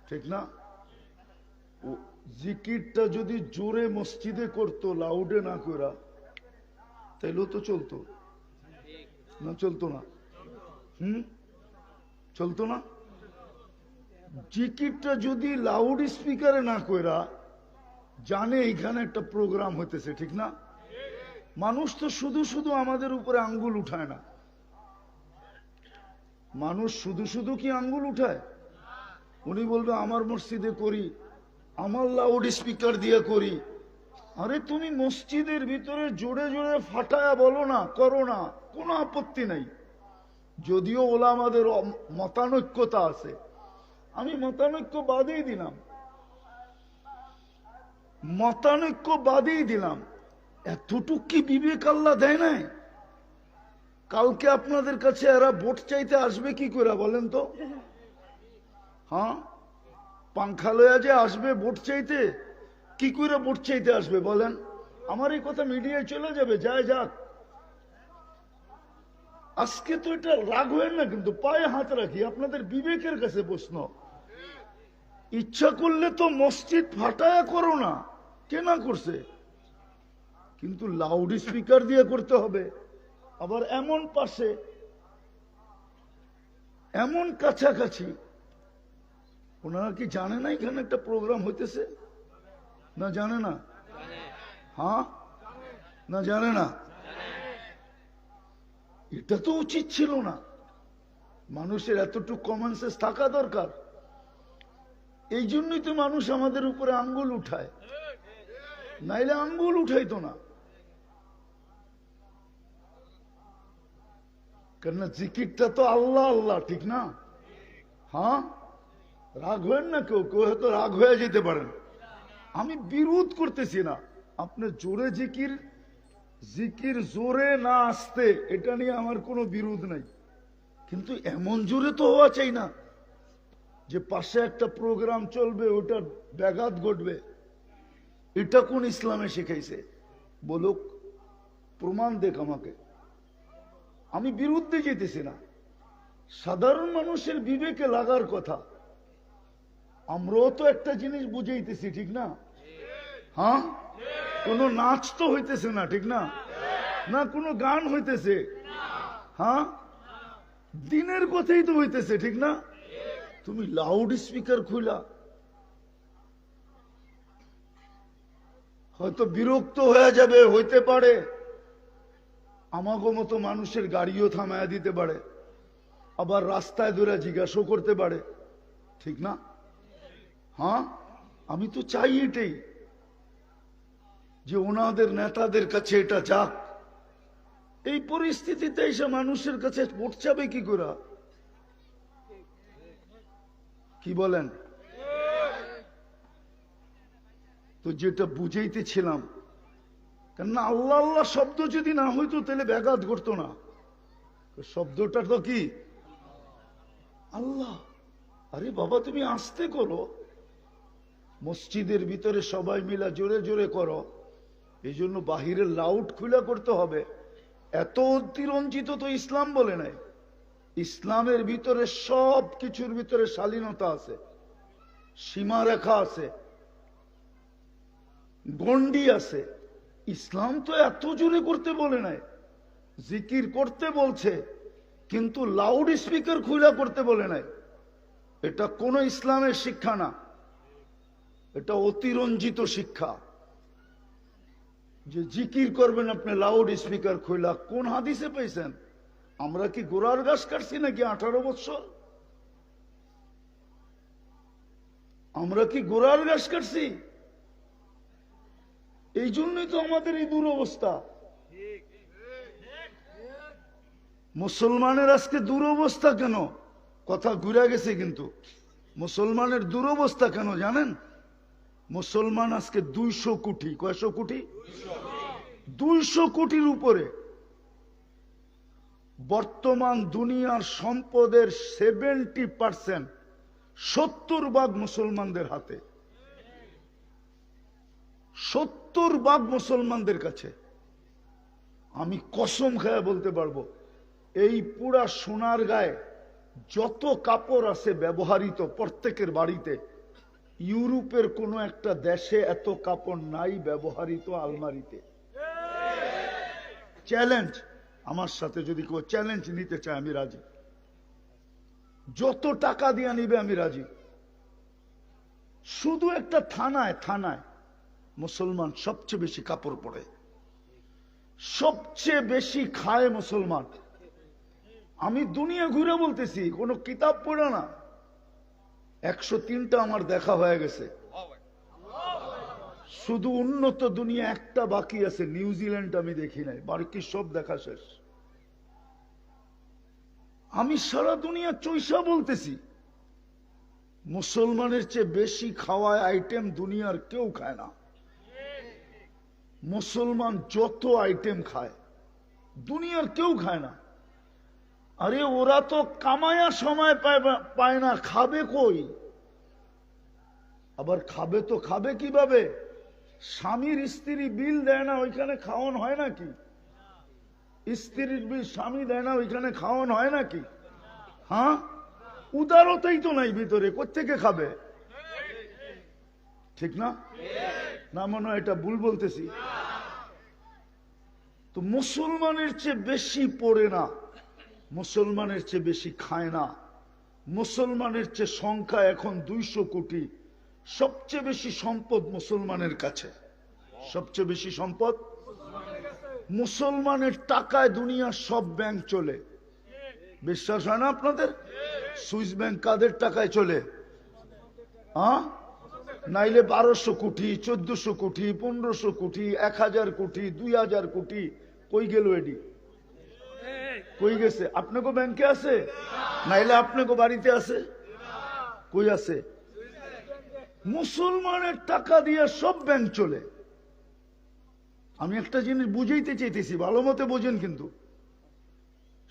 ঠিক না? জিকিরটা যদি জোরে মসজিদে করতো, লাউডে না করা, তাইলেও তো চলতো না? চলতো না? চলতো না? জিকিরটা যদি লাউড স্পিকারে না করা, জানে এইখানে একটা প্রোগ্রাম হইতেছে, ঠিক না? মানুষ তো শুধু শুধু আমাদের উপরে আঙ্গুল উঠায় না। মানুষ শুধু শুধু কি আঙ্গুল উঠায়? উনি বলবে আমার মসজিদে করি, আমার লাউড স্পিকার দিয়ে করি। আরে তুমি মসজিদের ভিতরে জোরে জোরে ফাটায়া বলো না, করো না, কোনো আপত্তি নাই। যদিও ওলামাদের মতানৈক্যতা আছে, আমি মতানৈক্য বাদেই দিলাম, মতানৈক্য বাদেই দিলাম। এতটুক কি বিবেক আল্লাহ দেয় নাই? কালকে আপনাদের কাছে এরা ভোট চাইতে আসবে কি করে বলেন তো? হ্যাঁ, পাংখা লয়া যে আসবে ভোট চাইতে, কি করে ভোট চাইতে আসবে বলেন? আমার এই কথা মিডিয়ায় চলে যাবে, যায় যাক। আজকে তো এটা রাগ হয় না, কিন্তু পায়ে হাত রাখি, আপনাদের বিবেকের কাছে প্রশ্ন। ইচ্ছা করলে তো মসজিদ ফাটায়া করো না, কে না করছে? কিন্তু লাউড স্পিকার দিয়ে করতে হবে, আবার এমন পাশে, এমন কাছাকাছি। ওনারা কি জানে না এখানে একটা প্রোগ্রাম হইতেছে? না জানে না? হ্যাঁ, না জানে না? এটা তো উচিত ছিল না। মানুষের এতটুকু কমন সেন্স থাকা দরকার। এই জন্যই তো মানুষ আমাদের উপরে আঙ্গুল উঠায়, নাইলে আঙ্গুল উঠাইতো না। কেন, জিকিরটা তো আল্লাহ আল্লাহ, ঠিক না? হ্যাঁ, রাগ হয়েন না, কেউ কেউ হয়তো রাগ হয়ে যেতে পারেন। আমি বিরোধ করতেছি না, আপনি জোরে জিকির, জিকির জোরে না আসতে, এটা নিয়ে আমার কোনো বিরোধ নাই। কিন্তু এমন জোরে তো হওয়া চাই না যে পাশে একটা প্রোগ্রাম চলবে, ওটা ব্যাঘাত ঘটবে। এটা কোন ইসলামে শিখাইছে? বলুক, প্রমাণ দেখ আমাকে। আমি বিরুদ্ধে যেতেছি না, সাধারণ মানুষের বিবেকে লাগার কথা। আমরাও তো একটা জিনিস বুঝাইতেছি, ঠিক না? হ্যাঁ, কোন নাচ তো হইতেছে না, ঠিক না? না কোনো গান হইতেছে? হ্যাঁ, দিনের কথাই তো হইতেছে, ঠিক না? তুমি লাউড স্পিকার খুলা, হয়তো বিরক্ত হয়ে যাবে, হইতে পারে। আমাগো মতো মানুষের গাড়িও থামায়া দিতে পারে, আবার রাস্তায় ধরে জিজ্ঞাসা করতে পারে, ঠিক না? হ্যাঁ, আমি তো চাই এটাই, যে ওনাদের নেতাদের কাছে এটা যাক। এই পরিস্থিতিতে এসে মানুষের কাছে ভোট চাবে কি করে? কি বলেন? তো যেটা বুঝাইতেছিলাম, কেননা আল্লাহ আল্লাহ শব্দ যদি না হইতো তাহলে ব্যাঘাত ঘটতো না। শব্দটা তো কি আল্লাহ। আরে বাবা, তুমি আস্তে করো, মসজিদের ভিতরে সবাই মিলা জোরে জোরে করো, এই জন্য বাহিরের লাউড খুলা করতে হবে। এত অতিরঞ্জিত তো ইসলাম বলে নাই। ইসলামের ভিতরে সব কিছুর ভিতরে শালীনতা আছে, সীমারেখা আছে, গন্ডি আছে। ইসলাম তো এত জোরে করতে বলে নাই, জিকির করতে বলছে, কিন্তু লাউড স্পিকার খুলা করতে বলে নাই। এটা কোন ইসলামের শিক্ষা না, এটা অতিরঞ্জিত শিক্ষা। যে জিকির করবেন আপনি লাউড স্পিকার খুলা, কোন হাদিসে পেয়েছেন? আমরা কি গোড়ার গাছ কাটছি নাকি 18 বছর? আমরা কি গোড়ার গাছ কাটছি? এই জন্যই তো আমাদের এই দুরবস্থা। মুসলমানের আজকে দুরবস্থা কেন? কথা ঘুরে গেছে, কিন্তু মুসলমানের দুরবস্থা কেন জানেন? মুসলমান আজকে 200 কোটি। কয়শো কোটি? 200 কোটির উপরে। বর্তমান দুনিয়ার সম্পদের 70%, 70% মুসলমানদের হাতে, 70% মুসলমানদের কাছে। আমি কসম খেয়ে বলতে পারবো, এই পুরা সোনার গায়ে যত কাপড় আছে ব্যবহৃত প্রত্যেকের বাড়িতে, ইউরোপের কোন একটা দেশে এত কাপড় নাই ব্যবহৃত আলমারিতে। চ্যালেঞ্জ, আমার সাথে যদি কেউ চ্যালেঞ্জ নিতে চায় আমি রাজি, যত টাকা দিয়ে নিবে আমি রাজি। শুধু একটা থানায় মুসলমান সবচেয়ে বেশি কাপড় পরে, সবচেয়ে বেশি খায় মুসলমান। আমি দুনিয়া ঘুরে বলতেছি, কোন কিতাব পড়ে না। 103টা আমার দেখা হয়ে গেছে, শুধু উন্নত দুনিয়া একটা বাকি আছে, নিউজিল্যান্ড আমি দেখি নাই, বাকি সব দেখা শেষ। আমি সারা দুনিয়া চৈসা বলতেছি, মুসলমানের চেয়ে বেশি খাওয়ায় আইটেম দুনিয়ার কেউ খায় না। মুসলমান যত আইটেম খায় দুনিয়ার কেউ খায় না। আরে ওরা তো কামায়া সময় পায় না, খাবে কই? আবার খাবে তো খাবে কিভাবে? স্বামীর স্ত্রী বিল দেয় না, ওইখানে খাওয়ান হয় নাকি? স্ত্রীর বিল স্বামী দেয় না, ওইখানে খাওয়ান হয় নাকি? হ্যাঁ, উদারতাই তো নাই ভিতরে, কোত্থেকে খাবে? ঠিক না? না মনে হয় এটা ভুল বলতেছি? তো মুসলমানের চেয়ে বেশি পড়ে না, মুসলমানের চেয়ে বেশি খায় না, মুসলমানের চেয়ে সংখ্যা এখন 200 কোটি। সবচেয়ে বেশি সম্পদ মুসলমানের কাছে, সবচেয়ে বেশি সম্পদ মুসলমানের টাকায় দুনিয়ার সব ব্যাংক চলে। বিশ্বাস হয় না আপনাদের? সুইস ব্যাংক কাদের টাকায় চলে? নাইলে 1200 কোটি, 1400 কোটি, 1500 কোটি, 1000 কোটি, 2000 কোটি কই গেল? এডি কই গেছে? আপনাকে ব্যাংকে আছে, নাইলে আপনাকে বাড়িতে আছে? কই আছে? মুসলমানের টাকা দিয়ে সব ব্যাংক চলে। আমি একটা জিনিস বুঝাইতে চাইতেছি, ভালো মতে বোঝেন কিন্তু।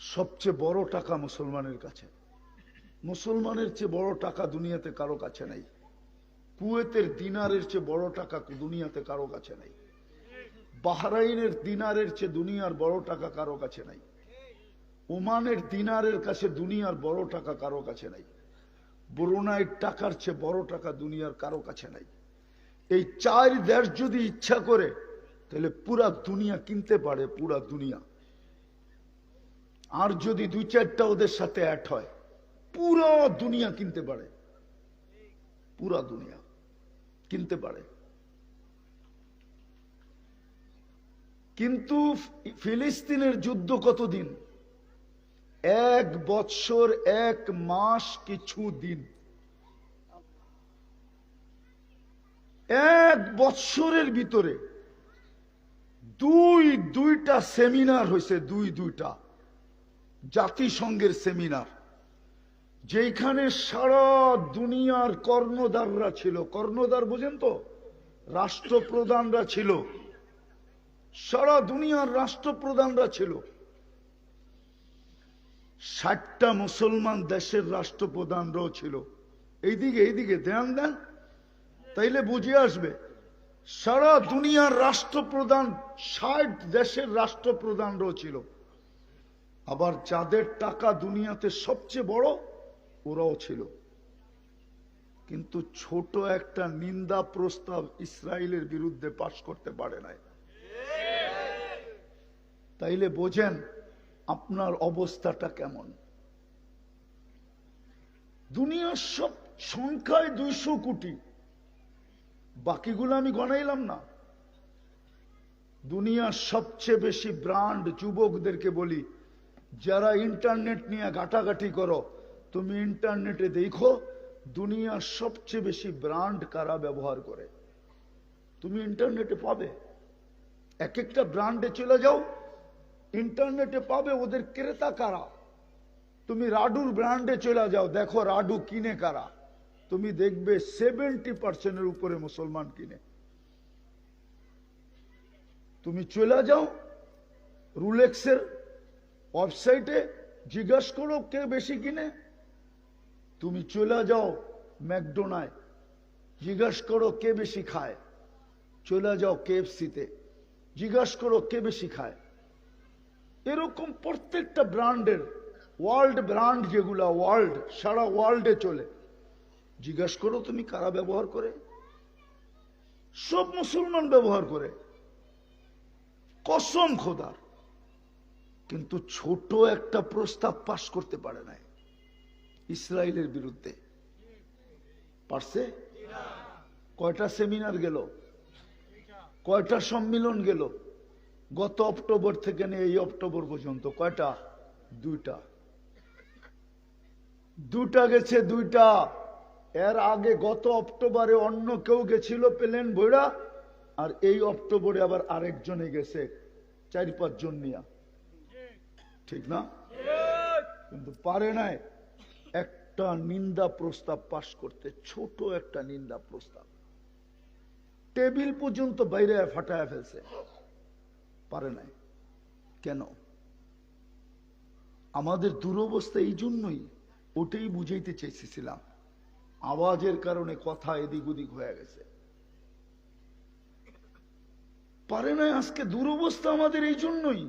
সবচেয়ে বড় টাকা মুসলমানের কাছে, মুসলমানের চেয়ে বড় টাকা দুনিয়াতে কারো কাছে নাই। কুয়েতের দিনারের চেয়ে বড় টাকা দুনিয়াতে কারো কাছে নাই। বাহরাইনের দিনারের চেয়ে দুনিয়ার বড় টাকা কারো কাছে নাই। ওমানের দিনারের কাছে দুনিয়ার বড় টাকা কারো কাছে নাই। ব্রুনাইয়ের টাকার চেয়ে বড় টাকা দুনিয়ার কারো কাছে নাই। এই 4 দেশ যদি ইচ্ছা করে তাহলে পুরা দুনিয়া কিনতে পারে, পুরা দুনিয়া। আর যদি 2-4টা ওদের সাথে অ্যাড হয়, পুরো দুনিয়া কিনতে পারে, পুরা দুনিয়া কিনতে পারে। কিন্তু ফিলিস্তিনের যুদ্ধ কতদিন? 1 বৎসর 1 মাস কিছু দিন। 1 বৎসরের ভিতরে দুইটা সেমিনার হয়েছে, দুইটা জাতিসংঘের সেমিনার, যেখানে সারা দুনিয়ার কর্ণধাররা ছিল। কর্ণধার বুঝেন তো? রাষ্ট্রপ্রধানরা ছিল, সারা দুনিয়ার রাষ্ট্রপ্রধানরা ছিল। 60টা মুসলমান দেশের রাষ্ট্রপ্রধানরাও ছিল। এইদিকে ধ্যান দেন, তাইলে বুঝে আসবে। সারা দুনিয়ার রাষ্ট্রপ্রধান, 60 দেশের রাষ্ট্রপ্রধানরাও ছিল। আবার যাদের টাকা দুনিয়াতে সবচেয়ে বড় ওরাও ছিল। কিন্তু ছোট একটা নিন্দা প্রস্তাব ইসরায়েলের বিরুদ্ধে পাশ করতে পারে নাই। তাইলে বোঝেন আপনার অবস্থাটা কেমন। দুনিয়ার সব সংখ্যায় 200 কোটি, বাকিগুলো আমি গণাইলাম না। দুনিয়ার সবচেয়ে বেশি ব্র্যান্ড, যুবকদেরকে বলি, যারা ইন্টারনেট নিয়ে ঘাটাঘাটি করো, তুমি ইন্টারনেটে দেখো দুনিয়ার সবচেয়ে বেশি ব্র্যান্ড কারা ব্যবহার করে। তুমি ইন্টারনেটে পাবে, এক একটা ব্র্যান্ডে চলে যাও, ইন্টারনেটে পাবে ওদের ক্রেতা কারা। তুমি রাডুর ব্র্যান্ডে চলে যাও, দেখো রাডু কিনে কারা। তুমি দেখবে 70% উপরে মুসলমান কিনে। তুমি চলে যাও রুলেক্সের ওয়েবসাইটে, জিজ্ঞাসা করো কে বেশি কিনে। তুমি চলে যাও ম্যাকডোনাল্ড, জিজ্ঞাসা করো কে বেশি খায়। চলে যাও KFC-তে, জিজ্ঞাসা করো কে বেশি খায়। এরকম প্রত্যেকটা ব্র্যান্ডের, ওয়ার্ল্ড ব্র্যান্ড যেগুলা ওয়ার্ল্ড, সারা ওয়ার্ল্ডে চলে, জিজ্ঞাসা করো তুমি কারা ব্যবহার করে? সব মুসলমান ব্যবহার করে, কসম খোদার। কিন্তু ছোট একটা প্রস্তাব পাশ করতে পারে নাই ইসরায়েলের বিরুদ্ধে। পারছে? কয়টা সেমিনার গেল, কয়টা সম্মিলন গেল গত অক্টোবর থেকে নিয়ে এই অক্টোবর পর্যন্ত? কয়টা? দুটা গেছে, দুইটা। এর আগে গত অক্টোবরে অন্য কেউ গেছিল প্লেন ভৈরা, আর এই অক্টোবরে আবার আরেকজনে গেছে 4-5 জন নিয়া, ঠিক না? কিন্তু পারে নাই একটা নিন্দা প্রস্তাব পাশ করতে, ছোট একটা নিন্দা প্রস্তাব। টেবিল পর্যন্ত বাইরে ফাটায় ফেলছে, পারে নাই। কেন? আমাদের দুরবস্থা এই জন্যই, ওটাই বুঝাইতে চেয়েছিলাম। আওয়াজের কারণে কথা এদিক ওদিক হয়ে গেছে, পারে নাই। আজকে দুরবস্থা আমাদের এই জন্যই।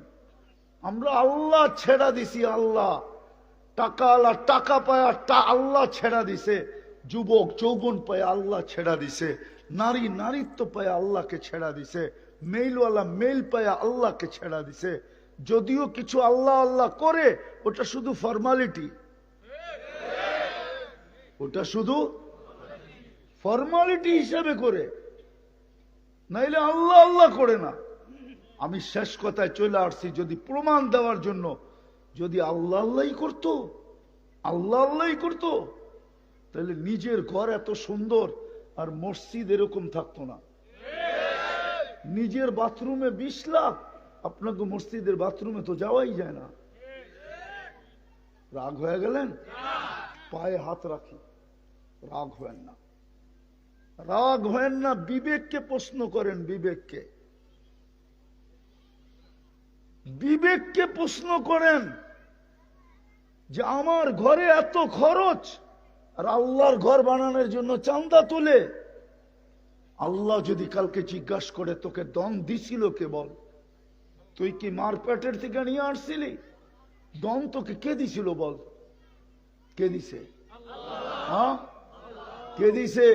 আমরা আল্লাহ ছেড়া দিছি, আল্লাহ টাকা আল্লাহ টাকা পায়, আল্লাহ ছেড়া দিছে। যুবক যৌবন পায় আল্লাহ ছেড়া দিছে, নারী নারীত্ব পায় আল্লাহকে ছেড়া দিছে, মেইলওয়ালা মেইল পায় আল্লাহকে ছেড়া দিছে। যদিও কিছু আল্লাহ আল্লাহ করে, ওটা শুধু ফর্মালিটি, ওটা শুধু ফর্মালিটি হিসাবে করে, নাইলে আল্লাহ আল্লাহ করে না। আমি শেষ কথায় চলে আসছি, যদি প্রমাণ দেওয়ার জন্য, যদি আল্লাহ আল্লাহ করতো, আল্লাহ আল্লাহ করতো, তাহলে নিজের ঘর এত সুন্দর আর মসজিদ এরকম থাকতো না। নিজের বাথরুমে 20 লাখ, আপনাকে মসজিদের বাথরুমে তো যাওয়াই যায় না। রাগ হয়ে গেলেন? পায়ে হাত রাখি, রাগ হয়েন না, রাগ হয়েন না। বিবেককে প্রশ্ন করেন, বিবেককে, বিবেককে প্রশ্ন করেন যে আমার ঘরে এত খরচ, আর আল্লাহর ঘর বানানোর জন্য চাঁদা তুলে। আল্লাহ যদি কালকে জিজ্ঞাসা করে তোকে দম দিছিল কে, বল? তুই কি মার পেটের থেকে নিয়ে আসছিলি? দম তোকে কে দিছিল বল? কে দিছে? হ্যাঁ, কে দিছে?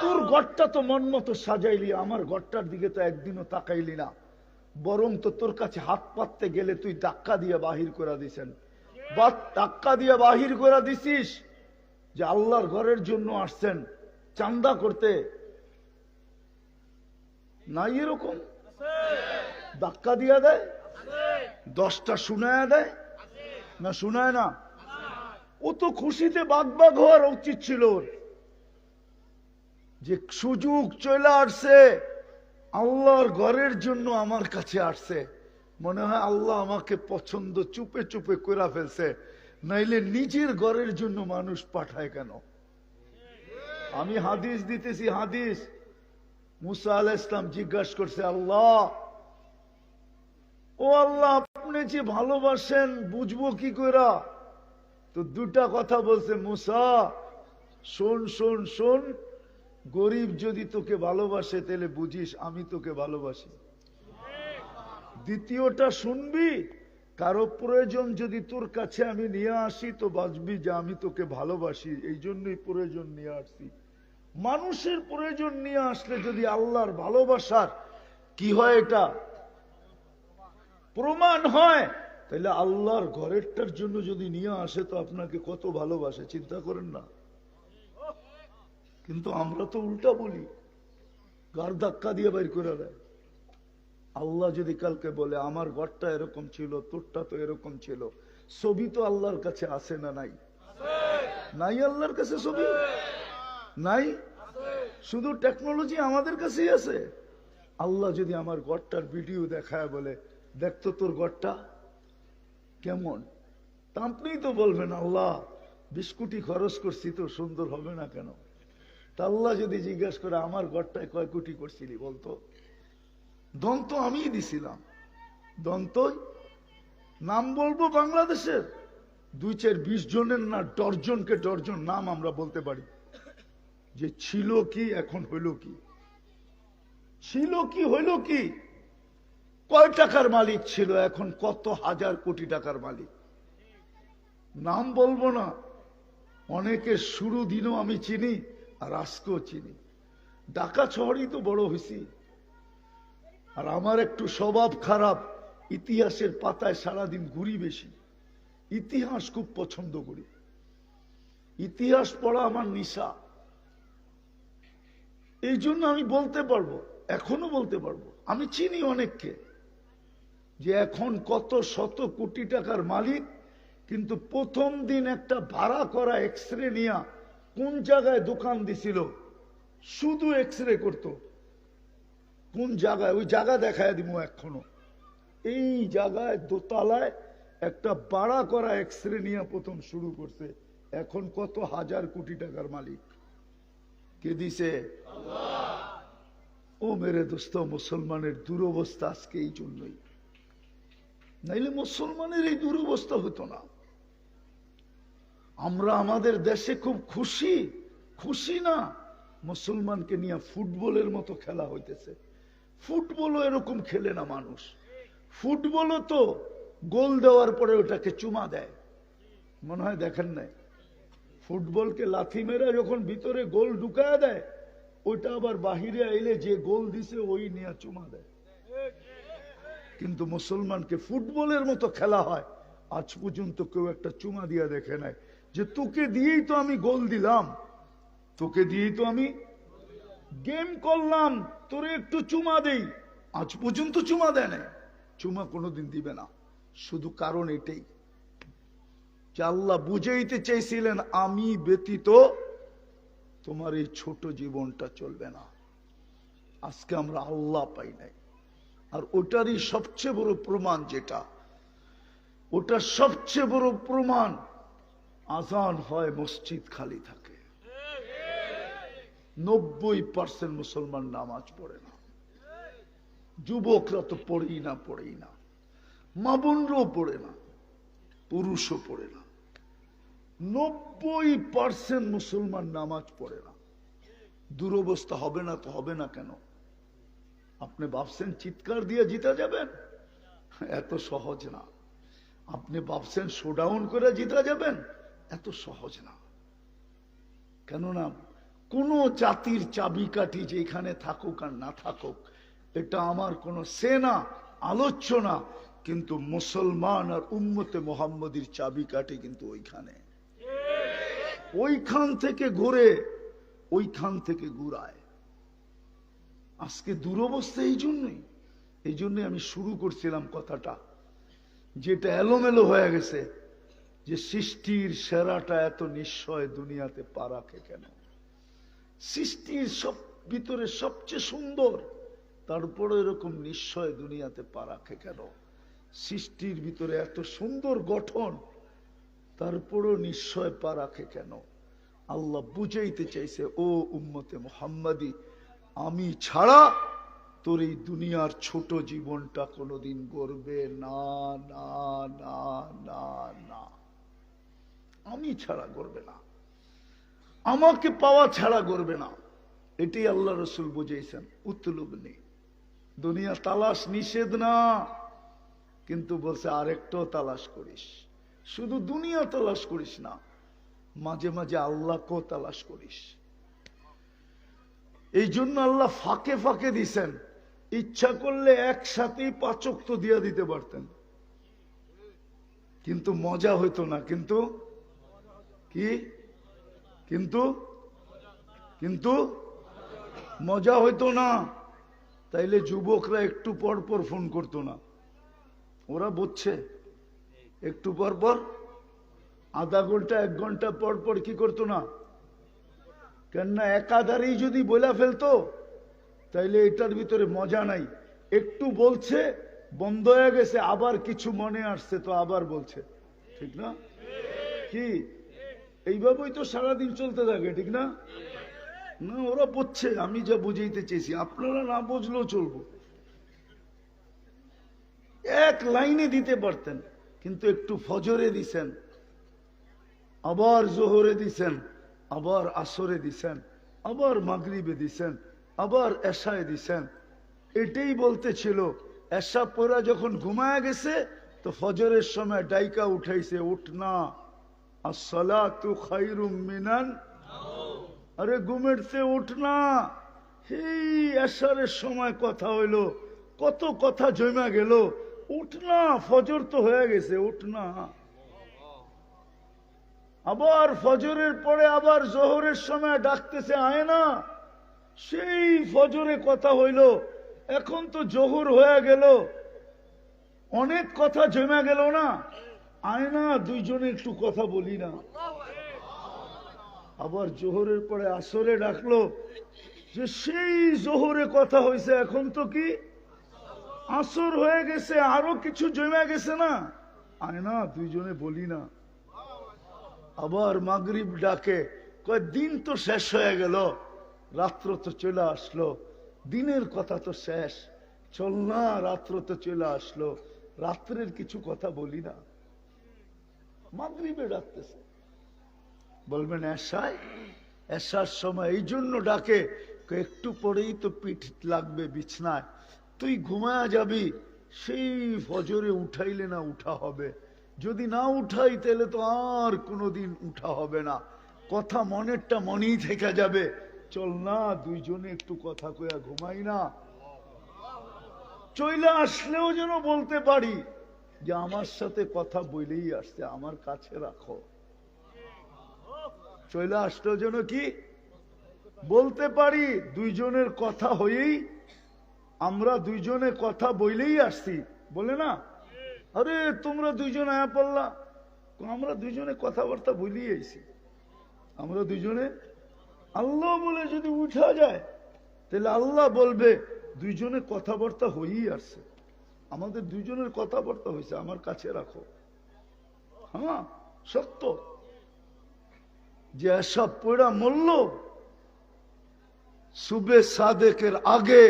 তোর ঘরটা তো মন মতো সাজাইলি, আমার ঘরটার দিকে তো একদিনও তাকাইলি না, বরং তো তোর কাছে হাত পাততে গেলে তুই ধাক্কা দিয়ে বাহির করে দিছেন, বা ধাক্কা দিয়ে বাহির করে দিছিস যে আল্লাহর ঘরের জন্য আসছেন চান্দা করতে। নাই এরকম? ধাক্কা দিয়া দেয়, 10টা শুনায় দেয় না, শুনায় না? ও তো খুশিতে বাগবাগ হওয়ার উচিত ছিল, যে সুযোগ চলে আসছে, আল্লাহর ঘরের জন্য আমার কাছে আসছে। মনে হয় আল্লাহ আমাকে পছন্দ চুপে চুপে করে ফেলছে, নাইলে নিজের ঘরের জন্য মানুষ পাঠায় কেন? আমি হাদিস দিতেছি, হাদিস। মুসা আলাইহিস সালাম জিজ্ঞাসা করছে, আল্লাহ, ও আল্লাহ, আপনি যে ভালোবাসেন বুঝবো কি কইরা? তো দুটা কথা বলছে, মুসা শোন শোন শোন, গরিব যদি তোকে ভালোবাসে তাহলে বুঝিস আমি তোকে ভালোবাসি। দ্বিতীয়টা শুনবি, কারো প্রয়োজন যদি তোর কাছে আমি নিয়ে আসি তো বাঁচবি যে আমি তোকে ভালোবাসি, এই জন্যই প্রয়োজন নিয়ে আসছি। মানুষের প্রয়োজন নিয়ে আসলে যদি আল্লাহর ভালোবাসার কি হয়, এটা প্রমাণ হয়, তাহলে আল্লাহর ঘরেরটার জন্য যদি নিয়ে আসে তো আপনাকে কত ভালোবাসে চিন্তা করেন না। কিন্তু আমরা তো উল্টা বলি, গার ধাক্কা দিয়ে বাইর করে দেয়। আল্লাহ যদি কালকে বলে আমার ঘরটা এরকম ছিল, তোরটা তো এরকম ছিল, ছবি তো আল্লাহর কাছে আছে না নাই? নাই, আল্লাহর কাছে ছবি নাই, শুধু টেকনোলজি আমাদের কাছেই আছে। আল্লাহ যদি আমার ঘরটার ভিডিও দেখায় বলে দেখতো তোর ঘরটা কেমন, তা আপনিই তো বলবেন আল্লাহ 20 কোটি খরচ করছি তো সুন্দর হবে না কেন? তা আল্লাহ যদি জিজ্ঞাসা করে আমার ঘরটায় কয় কোটি করছিলি বলতো, দন্ত আমি দিছিলাম, দন্ত নাম বলবো বাংলাদেশের 2-4-20 জনের না, ডর্জনকে ডর্জন নাম আমরা বলতে পারি, যে ছিল কি এখন হইল কি, ছিল কি হইল কি। কয় টাকার মালিক ছিল, এখন কত হাজার কোটি টাকার মালিক। নাম বলবো না, অনেকের শুরু দিনও আমি চিনি আর আজকেও চিনি। ঢাকা শহরেই তো বড় হয়েছি। আর আমার একটু স্বভাব খারাপ, ইতিহাসের পাতায় সারাদিন ঘুরি বেশি, ইতিহাস খুব পছন্দ করি, ইতিহাস পড়া আমার নেশা। এই জন্য আমি বলতে পারবো, এখনো বলতে পারবো, আমি চিনি অনেককে যে এখন কত শত কোটি টাকার মালিক, কিন্তু প্রথম দিন একটা ভাড়া করা এক্সরে নিয়া কোন জায়গায় দোকান দিছিল, শুধু এক্সরে করত। কোন জায়গায়, ওই জায়গা দেখায় দিব এখনো। এই জায়গায় দোতলায় একটা ভাড়া করা এক্সরে নিয়ে প্রথম শুরু করছে। এখন কত হাজার কোটি টাকার মালিক। কে দিছে? ও মেরে দোস্ত, মুসলমানের দুরবস্থা আজকে এই জন্যই, নাইলে মুসলমানের এই দুরবস্থা হতো না। আমরা আমাদের দেশে খুব খুশি, খুশি না, মুসলমানকে নিয়ে ফুটবলের মতো খেলা হইতেছে। ফুটবলও এরকম খেলে না মানুষ। ফুটবলও তো গোল দেওয়ার পরে ওটাকে চুমা দেয়, মনে হয় দেখেন নাই? ফুটবলকে লাথি মেরে যখন ভিতরে গোল ঢুকায় দেয়, ওইটা আবার বাহিরে আইলে যে গোল দিছে ওই নিয়ে চুমা দেয়। কিন্তু মুসলমানকে ফুটবলের মতো খেলা হয়, আজ পর্যন্ত কেউ একটা চুমা দিয়া দেখে নাই যে তোকে দিয়েই তো আমি গোল দিলাম, তোকে দিয়েই তো আমি গেম করলাম, তোরে একটু চুমা দেই। আজ পর্যন্ত চুমা দেয় না, চুমা কোনোদিন দিবে না। শুধু কারণ এটাই যে আল্লাহ বুঝাইতে চাইছিলেন আমি ব্যতীত তোমার এই ছোট জীবনটা চলবে না। আজকে আমরা আল্লাহ পাই নাই। আর ওটারই সবচেয়ে বড় প্রমাণ, যেটা ওটা সবচেয়ে বড় প্রমাণ, আজান হয় মসজিদ খালি থাকে, 90% মুসলমান নামাজ পড়ে না। যুবকরা তো পড়েই না, মা বোনরাও পড়ে না, পুরুষও পড়ে না। 90% মুসলমান নামাজ পড়ে না। দুরবস্থা হবে না তো হবে না কেন? আপনি ভাবছেন চিৎকার দিয়ে জিতা যাবেন? এত সহজ না। আপনি ভাবছেন শোডাউন করে জিতা যাবেন? এত সহজ না। কেননা কোন জাতির চাবিকাঠি যেখানে থাকুক আর না থাকুক, এটা আমার কোনো সেনা আলোচ্য না, কিন্তু মুসলমান আর উম্মতে মুহাম্মদীর চাবিকাঠি কিন্তু ওইখানে, ওইখান থেকে ঘুরে, ওইখান থেকে ঘুরায়। আজকে দুরবস্থা এই জন্যই আমি শুরু করছিলাম কথাটা, যেটা এলোমেলো হয়ে গেছে, যে সৃষ্টির সেরাটা এত নিশ্চয় দুনিয়াতে পা রাখে কেন? সৃষ্টির সব ভিতরে সবচেয়ে সুন্দর, তারপরে এরকম নিশ্চয় দুনিয়াতে পা রাখে কেন? সৃষ্টির ভিতরে এত সুন্দর গঠন, তারপরও নিশ্চয় পা রাখে কেন? আল্লাহ বুঝাইতে চাইছে, ও উম্মতে মুহাম্মাদি, আমি ছাড়া তোর এই দুনিয়ার ছোট জীবনটা কোনোদিন গড়বে না, না না না না, আমি ছাড়া গড়বে না, আমাকে পাওয়া ছাড়া গড়বে না। এটাই আল্লাহ রসুল বুঝাইছেন। উতলুবনি, দুনিয়া তালাশ নিষেধ না, কিন্তু বলছে আরেকটাও তালাশ করিস। শুধু দুনিয়া তালাশ করিস না, মাঝে মাঝে আল্লাহকেও তালাশ করিস। এই জন্য আল্লাহ ফাঁকে ফাঁকে দিছেন। ইচ্ছা করলে একসাথেই 5 ওয়াক্ত দিয়া দিতে পারতেন, কিন্তু মজা হইতো না। কিন্তু কি? কিন্তু মজা হইতো না। তাইলে যুবকরা একটু পর পর ফোন করতো না? ওরা বুঝছে, একটু পর পর, আধা ঘন্টা 1 ঘন্টা পর পর কি করতো না? কেননা একাধারেই যদি বলে ফেলতো, তাইলে এটার ভিতরে মজা নাই। একটু বলছে, বন্ধ হয়ে গেছে, আবার কিছু মনে আসছে তো আবার বলছে, ঠিক না? কি এইভাবেই তো সারাদিন চলতে থাকে, ঠিক না? না, ওরা বুঝছে আমি যা বুঝাইতে চেয়েছি, আপনারা না বুঝলেও চলবো। এক লাইনে দিতে পারতেন, কিন্তু একটু ফজরে দিছেন, আবার জোহরে দিছেন, আবার আসরে দিছেন, আবার মাগরিবে দিছেন, আবার এশায় দিছেন। এটাই বলতে ছিল এসা পড়া যখন ঘুমায় গেছে তো ফজরের সময় ডাইকা উঠাইছে, উঠ না, আসসালাতু খায়রুম মিনান, আরে ঘুমের চেয়ে উঠ না। এই এশারের সময় কথা হইলো, কত কথা জমা গেল, উঠ না, ফজর তো হয়ে গেছে, উঠ না। আবার ফজরের পরে আবার জোহরের সময় ডাকতেছে, আয় না, সেই ফজরে কথা হইল, এখন তো জোহর হয়ে গেল, অনেক কথা জমা গেল না, আয় না, দুইজনে একটু কথা বলি না। আবার জোহরের পরে আসরে ডাকলো, যে সেই জোহরে কথা হয়েছে, এখন তো কি আসর হয়ে গেছে, আরো কিছু জমা গেছে না, আয় না, দুইজনে বলি না। আবার মাগরিব ডাকে, কয় দিন তো শেষ হয়ে গেল, রাত্র তো চলে আসলো, দিনের কথা তো শেষ, চল না, রাত্র তো চলে আসলো, রাত্রের কিছু কথা বলি না। মাগরিবে ডাকতেছে, বলবেন এশায়, এশার সময় এই জন্য ডাকে, একটু পরেই তো পিঠ লাগবে বিছনায়, তুই ঘুমায়া যাবি, সেই ফজরে উঠাইলে না উঠা হবে, যদি না উঠাই তাহলে তো আর কোনোদিন উঠা হবে না, কথা মনেরটা মনেই থেকে যাবে, চল না, দুইজনে একটু কথা কয়া ঘুমাই না। চইলা আসলেও যেন বলতে পারি যে আমার সাথে কথা বলেই আসছে, আমার কাছে রাখো। চলে আসলো যেন কি বলতে পারি, দুইজনের কথা হয়েই আমরা দুইজনে কথা বইলেই আসছি, বলে না, আরে তোমরা দুইজন আয়া পড়লা, আমরা দুইজনে কথাবার্তা বলেই আইছি, আমরা দুইজনে, আল্লাহ বলে যদি উঠা যায় তাহলে আল্লাহ বলবে দুইজনে কথাবার্তা হয়েই আসছে, আমাদের দুইজনের কথাবার্তা হয়েছে, আমার কাছে রাখো। হ্যাঁ সত্য, যে এসব পড়া মরল সুবে সাদেকের আগে,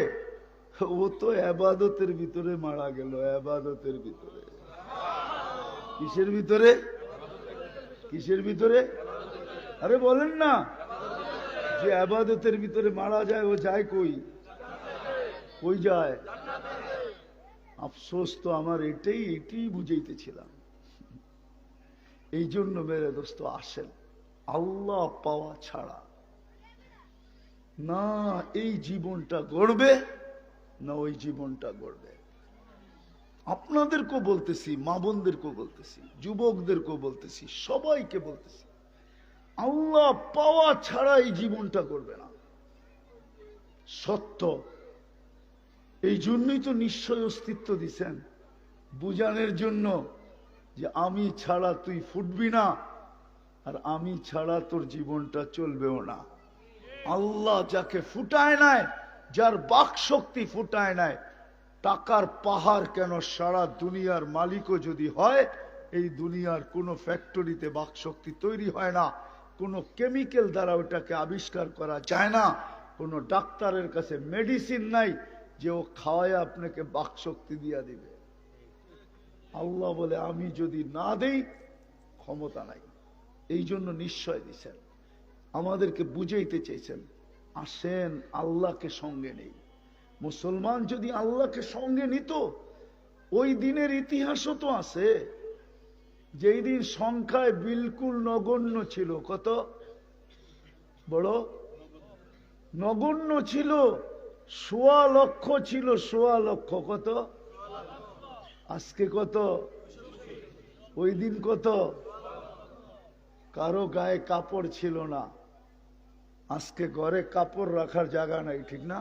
ও তো এবাদতের ভিতরে মারা গেল, এবাদতের ভিতরে। কিসের ভিতরে? কিসের ভিতরে? আরে বলেন না, যে এবাদতের ভিতরে মারা যায় ও যায় কই? কই যায়? আফসোস তো আমার এটাই বুঝাইতেছিলাম। এই জন্য মেরে দোস্ত আসেন, আল্লাহ পাওয়া ছাড়া না এই জীবনটা গড়বে না ওই জীবনটা গড়বে। আপনাদেরকেও বলতেছি, মা বোনদেরকেও বলতেছি, যুবকদেরকেও বলতেছি, সবাইকে বলতেছি, আল্লাহ পাওয়া ছাড়া এই জীবনটা গড়বে না। সত্য, এই জন্যই তো নিশ্চয় অস্তিত্ব দিছেন, বুঝানোর জন্য যে আমি ছাড়া তুই ফুটবি না, আর আমি ছাড়া তোর জীবনটা চলবেও না। আল্লাহ যাকে ফুটায় নাই, যার বাক শক্তি ফুটায় নাই, টাকার পাহাড় কেন সারা দুনিয়ার মালিকও যদি হয়, এই দুনিয়ার কোনো ফ্যাক্টরিতে বাক শক্তি তৈরি হয় না, কোনো কেমিক্যাল দ্বারা ওটাকে আবিষ্কার করা যায় না, কোনো ডাক্তারের কাছে মেডিসিন নাই যে ও খাওয়ায় আপনাকে বাক শক্তি দিয়া দিবে। আল্লাহ বলে আমি যদি না দেই ক্ষমতা নাই, এই জন্য নিশ্চয় দিছেন, আমাদেরকে বুঝাইতে চেয়েছেন, আসেন আল্লাহকে সঙ্গে নেই। মুসলমান যদি আল্লাহকে সঙ্গে নিত, ওই দিনের ইতিহাসও তো আছে, যেই দিন সংখ্যায় বিলকুল নগণ্য ছিল, কত বড় নগণ্য ছিল, ১.৫ লক্ষ ছিল, ১.৫ লক্ষ, কত আজকে কত, ওই দিন কত, কারো গায়ে কাপড় ছিল না, আজকে ঘরে কাপড় রাখার জায়গা নাই, ঠিক না?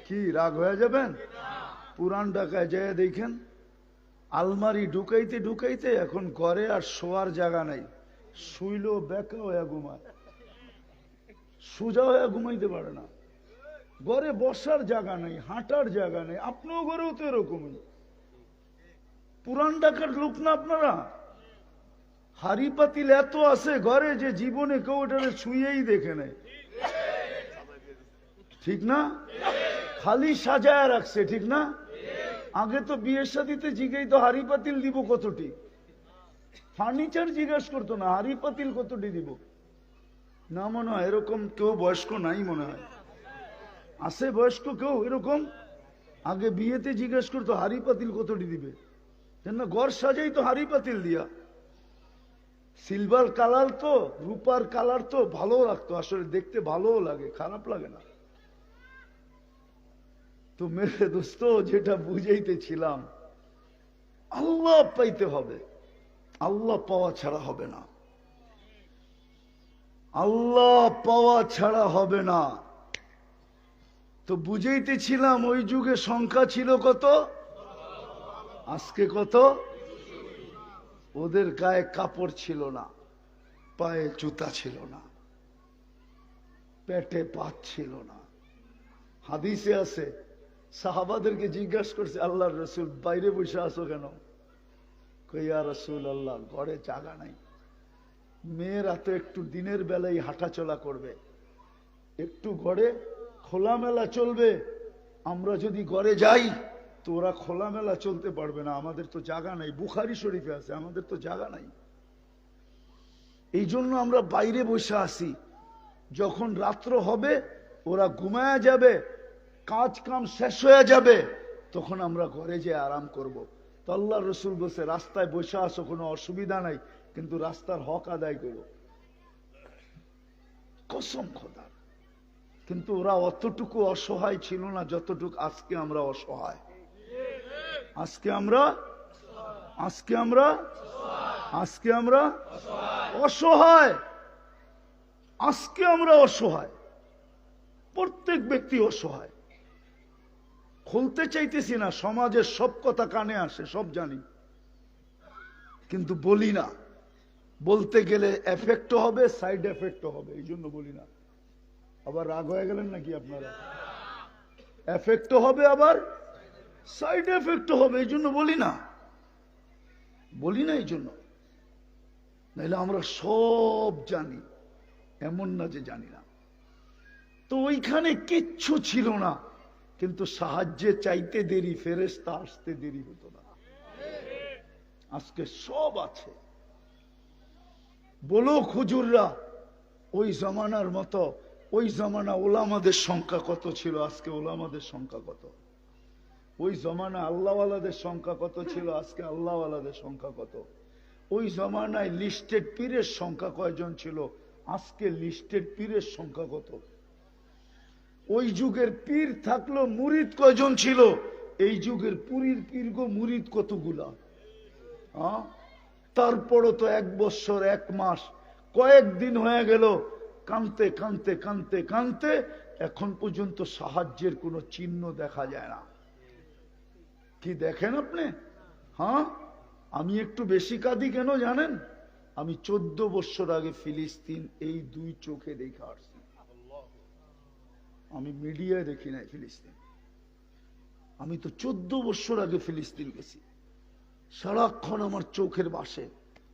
কি রাগ হয়ে যাবেন? পুরান ঢাকায় যায় দেখেন, আলমারি ঢুকাইতে ঢুকাইতে এখন ঘরে আর শোয়ার জায়গা নাই, শুইলেও বেকা হয়ে ঘুমায়, সোজা হয়ে ঘুমাইতে পারে না, ঘরে বসার জায়গা নাই, হাঁটার জায়গা নেই। আপনিও ঘরেও তো এরকমই, পুরান ঢাকার লোক না আপনারা? হাড়ি পাতিল এত আছে ঘরে যে জীবনে কেউ ওটারে ছুঁয়েই দেখে নেয়, ঠিক না? খালি সাজায় রাখছে, ঠিক না? আগে তো বিয়ের শাদীতে জিজ্ঞাই তো হাড়ি পাতিল দিব কতটি, ফার্নিচার জিজ্ঞাসা করতো না, হাড়ি পাতিল কতটি দিব না। মনে হয় এরকম কেউ বয়স্ক নাই, মনে হয় আছে বয়স্ক কেউ এরকম? আগে বিয়েতে জিজ্ঞেস করতো হাড়ি পাতিল কতটি দিবে, না ঘর সাজাই তো হাড়ি পাতিল দিয়া। সিলভার কালার তো, রূপার কালার তো ভালো লাগতো, আসলে দেখতে ভালোও লাগে, খারাপ লাগে না। তো মেরে দোস্ত, যেটা বুঝাইতেছিলাম, আল্লাহ পাইতে হবে, আল্লাহ পাওয়া ছাড়া হবে না, আল্লাহ পাওয়া ছাড়া হবে না। তো বুঝাইতেছিলাম ওই যুগে সংখ্যা ছিল কত, আজকে কত। ওদের গায়ে কাপড় ছিল না, পায়ে জুতা ছিল না, পেটে ভাত ছিল না। হাদিসে আছে, সাহাবাদেরকে জিজ্ঞাসা করছে, আল্লাহর রসুল বাইরে বসে আসো কেন? কইয়া রসুল আল্লাহ, ঘরে জায়গা নাই, মেয়েরা তো একটু দিনের বেলায় হাঁটাচলা করবে, একটু ঘরে খোলামেলা চলবে, আমরা যদি ঘরে যাই তো ওরা খোলামেলা চলতে পারবে না, আমাদের তো জায়গা নাই। বুখারী শরীফে আছে, আমাদের তো জায়গা নাই। এই জন্য আমরা বাইরে বসে আসি, যখন রাত্র হবে ওরা ঘুমায়া যাবে, কাজ কাম শেষ হয়ে যাবে, তখন আমরা ঘরে যেয়ে আরাম করব। তো আল্লাহ রসুল বলছে, রাস্তায় বসে আসো, কোনো অসুবিধা নাই, কিন্তু রাস্তার হক আদায় করো। কসম খোদার। কিন্তু ওরা অতটুকু অসহায় ছিল না যতটুকু আজকে আমরা অসহায়। আজকে আমরা অসহায়, আজকে আমরা অসহায়, প্রত্যেক ব্যক্তি অসহায়। খুলতে চাইতেছি না, সমাজের সব কথা কানে আসে, সব জানি, কিন্তু বলি না। বলতে গেলে এফেক্টও হবে, সাইড এফেক্টও হবে, এই জন্য বলি না। আবার রাগ হয়ে গেলেন নাকি আপনারা? এফেক্টও হবে, আবার সাইড এফেক্টও হবে, এই জন্য বলি না, এই জন্য। নাহলে আমরা সব জানি, এমন না যে জানি না। তো ওইখানে কিচ্ছু ছিল না, কিন্তু সাহায্যে চাইতে দেরি, ফেরেশতা আসতে দেরি হতো না। আজকে সব আছে। বলো হুজুররা, ওই জামানার মতো, ওই জামানা ওলামাদের সংখ্যা কত ছিল, আজকে ওলামাদের সংখ্যা কত? ওই জমানা আল্লাহওয়ালাদের সংখ্যা কত ছিল, আজকে আল্লাহওয়ালাদের সংখ্যা কত? ওই জমানায় লিস্টেড পীরের সংখ্যা কয়জন ছিল, আজকে লিস্টেড পীরের সংখ্যা কত? ওই যুগের পীর থাকলো, মুরিদ কয়জন ছিল, এই যুগের পীর গো মুরিদ কতগুলা? তারপরও তো 1 বছর 1 মাস কয়েকদিন হয়ে গেল, কানতে কানতে কানতে কানতে এখন পর্যন্ত সাহায্যের কোনো চিহ্ন দেখা যায় না। কি দেখেন আপনি? আমি একটু বেশি কাঁদি কেন জানেন? আমি 14 বছর আগে ফিলিস্তিন এই 2 চোখে দেখে আসছি। আমি মিডিয়ায় দেখি নাই ফিলিস্তিন। আমি তো 14 বছর আগে ফিলিস্তিন গেছি। সারাক্ষণ আমার চোখের বাসে,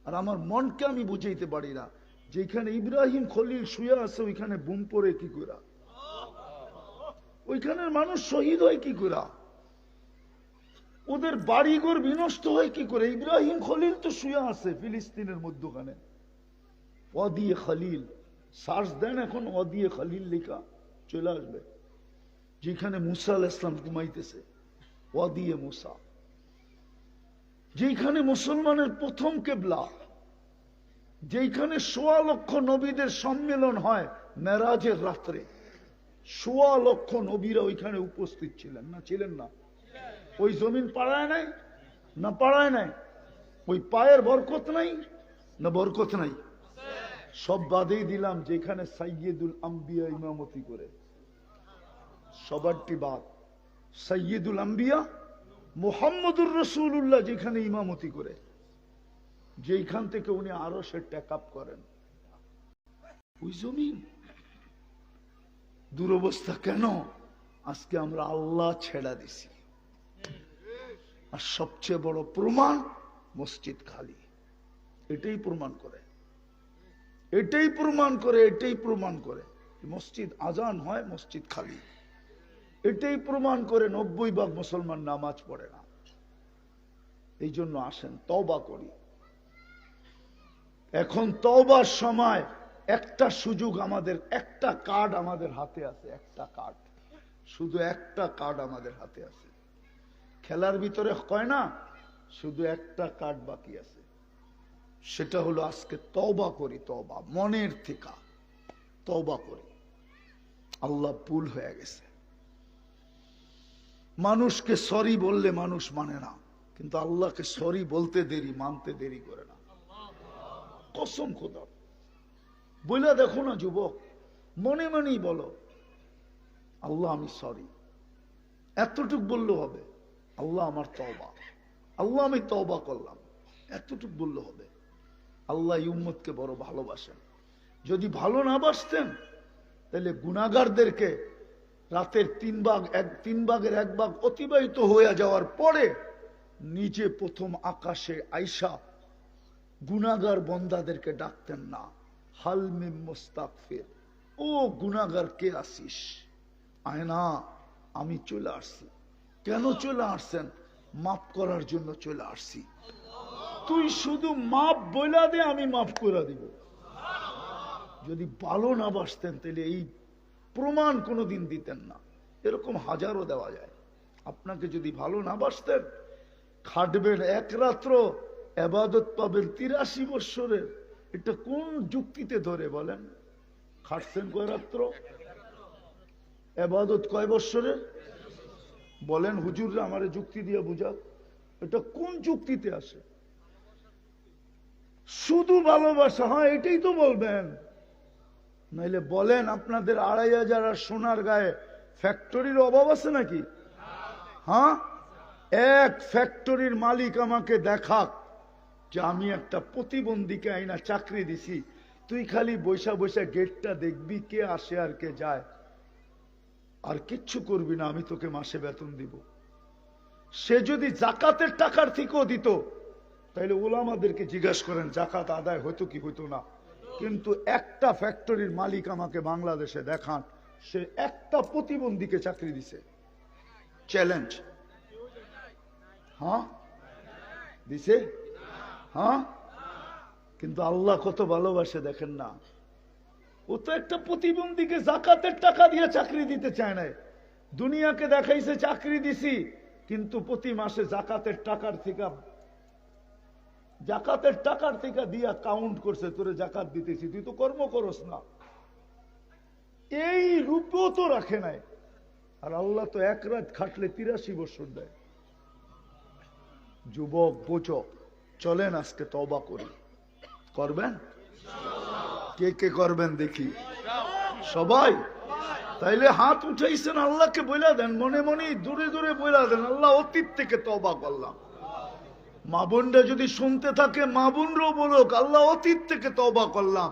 আর আমার মনকে আমি বুঝাইতে পারি না, যেখানে ইব্রাহিম খলিল শুয়ে আছে ওইখানে বুম পড়ে কি করে, ওইখানের মানুষ শহীদ হয় কি করে, ওদের বাড়িঘর বিনষ্ট হয় কি করে। ইব্রাহিম খলিল তো শুয়ে আছে ফিলিস্তিনের মধ্যখানে, ওয়াদিয়ে খলিল, সার্চ দেন এখন ওয়াদিয়ে খলিল লেখা চলে আসবে, যেখানে মুসা আলাইহিস সালাম ঘুমাইতেছে, ওয়াদিয়ে মুসা, যেখানে মুসলমানের প্রথম কেবলা, যেখানে 1.25 লক্ষ নবীদের সম্মেলন হয় মেরাজের রাত্রে। 1.25 লক্ষ নবীরা ওইখানে উপস্থিত ছিলেন না, ছিলেন না? ওই জমিন পাড়ায় নাই না, পাড়ায় নাই? ওই পায়ের বরকত নাই না, বরকত নাই? সব বাদেই দিলাম, যেখানে সাইয়্যিদুল আম্বিয়া ইমামতি করে, সবারটি বাদ, সাইয়্যিদুল আম্বিয়া মুহাম্মদুর রাসূলুল্লাহ যেখানে ইমামতি করে, যেখান থেকে উনি আরো সে টেক আপ করেন, ওই জমিন। দুরবস্থা কেন? আজকে আমরা আল্লাহ ছেড়া দিছি। আর সবচেয়ে বড় প্রমাণ, মসজিদ খালি। এটাই প্রমাণ করে, এটাই প্রমাণ করে, এটাই প্রমাণ করে। মসজিদ আজান হয়, মসজিদ খালি। এটাই প্রমাণ করে 90% মুসলমান নামাজ পড়ে না। এই জন্য আসেন তওবা করি। এখন তওবার সময় একটা সুযোগ আমাদের, একটা কার্ড আমাদের হাতে আছে, একটা কার্ড, শুধু একটা কার্ড আমাদের হাতে আছে। খেলার ভিতরে কয় না, শুধু একটা কার্ড বাকি আছে, সেটা হলো আজকে তওবা করি, তওবা মনের থেকে তওবা করি। আল্লাহ ভুল হয়ে গেছে। মানুষকে সরি বললে মানুষ মানে না, কিন্তু আল্লাহকে সরি বলতে দেরি, মানতে দেরি করে না। কসম খোদা, বলে দেখো না যুবক, মনে মনেই বলো, আল্লাহ আমি সরি, এতটুক বললে হবে। আল্লাহ আমার তওবা, আল্লাহ আমি তওবা করলাম, এতটুক বললে হবে। আল্লাহ এই উম্মতকে বড় ভালোবাসেন। যদি ভালো না বাসতেন তাহলে গুনাহগারদেরকে রাতের 3 ভাগের 1 ভাগ অতিবাহিত হয়ে যাওয়ার পরে নিজে প্রথম আকাশে আইসা গুনাহগার বন্দাদেরকে ডাকতেন না, হাল মিন মুস্তাগফির, ও গুনাহগার কে আসিস, আয় না, আমি চলে আসছি। কেন চলে আসছেন? মাফ করার জন্য চলে আসছি। তুই শুধু মাফ বইলা দে, আমি মাফ করে দিব। যদি ভালো না বাসতেন তাহলে এই প্রমাণ কোনোদিন দিতেন না। এরকম হাজারও দেওয়া যায়। আপনাকে যদি ভালো না বাসতেন, খাটবেন 1 রাত্র, ইবাদত পাবেন 83 বৎসরের। এটা কোন যুক্তিতে ধরে বলেন? খাটছেন কয় রাত্র, ইবাদত কয় বৎসরের? বলেন হুজুররা আমারে যুক্তি দিয়ে বুঝা, এটা কোন যুক্তিতে আসে? শুধু ভালোবাসা, হ্যাঁ এটাই তো বলবেন। নাইলে বলেন আপনাদের 2500 আর সোনার গায়ে ফ্যাক্টরির অভাব আছে নাকি? হ্যাঁ, এক ফ্যাক্টরির মালিক আমাকে দেখাক যে আমি একটা প্রতিবন্ধীকে আইনা চাকরি দিছি, তুই খালি বৈশা বৈশা গেটটা দেখবি কে আসে আর কে যায়, আর কিচ্ছু করবি না, আমি তোকে মাসে বেতন দিব। সে যদি জাকাতের টাকার থেকেও দিত, তাইলে ওলামাদেরকে জিজ্ঞাসা করেন জাকাত আদায় হইতো কি হইতো না। কিন্তু একটা ফ্যাক্টরির মালিক আমাকে বাংলাদেশে দেখান সে একটা প্রতিবন্ধীকে চাকরি দিছে। চ্যালেঞ্জ। হ্যাঁ দিছে, হ্যাঁ। কিন্তু আল্লাহ কত ভালোবাসে দেখেন না। ও তো একটা প্রতিবন্ধীকে জাকাতের টাকা দিয়ে চাকরি দিতে চায় না। দুনিয়াকে দেখাইছে চাকরি দিছি, কিন্তু প্রতি মাসে জাকাতের টাকার থেকে দিয়া কাউন্ট করছে, তোরে জাকাত দিতেছি, তুই তো কর্ম করস না। এই রূপও তো রাখে নাই। আর আল্লাহ তো 1 রাত খাটলে 83 বছর দেয়। যুবক বোঝো, চলেন আজকে তওবা করি। করবেন? কে কে করবেন দেখি? সবাই? তাইলে হাত উঠাইছেন, আল্লাহকে বইলা দেন, মনে মনে দূরে দূরে বইলা দেন, আল্লাহ অতীত থেকে তওবা করলাম। মা বোনরা যদি শুনতে থাকে, মা বোনরাও বলুক, আল্লাহ অতীত থেকে তওবা করলাম।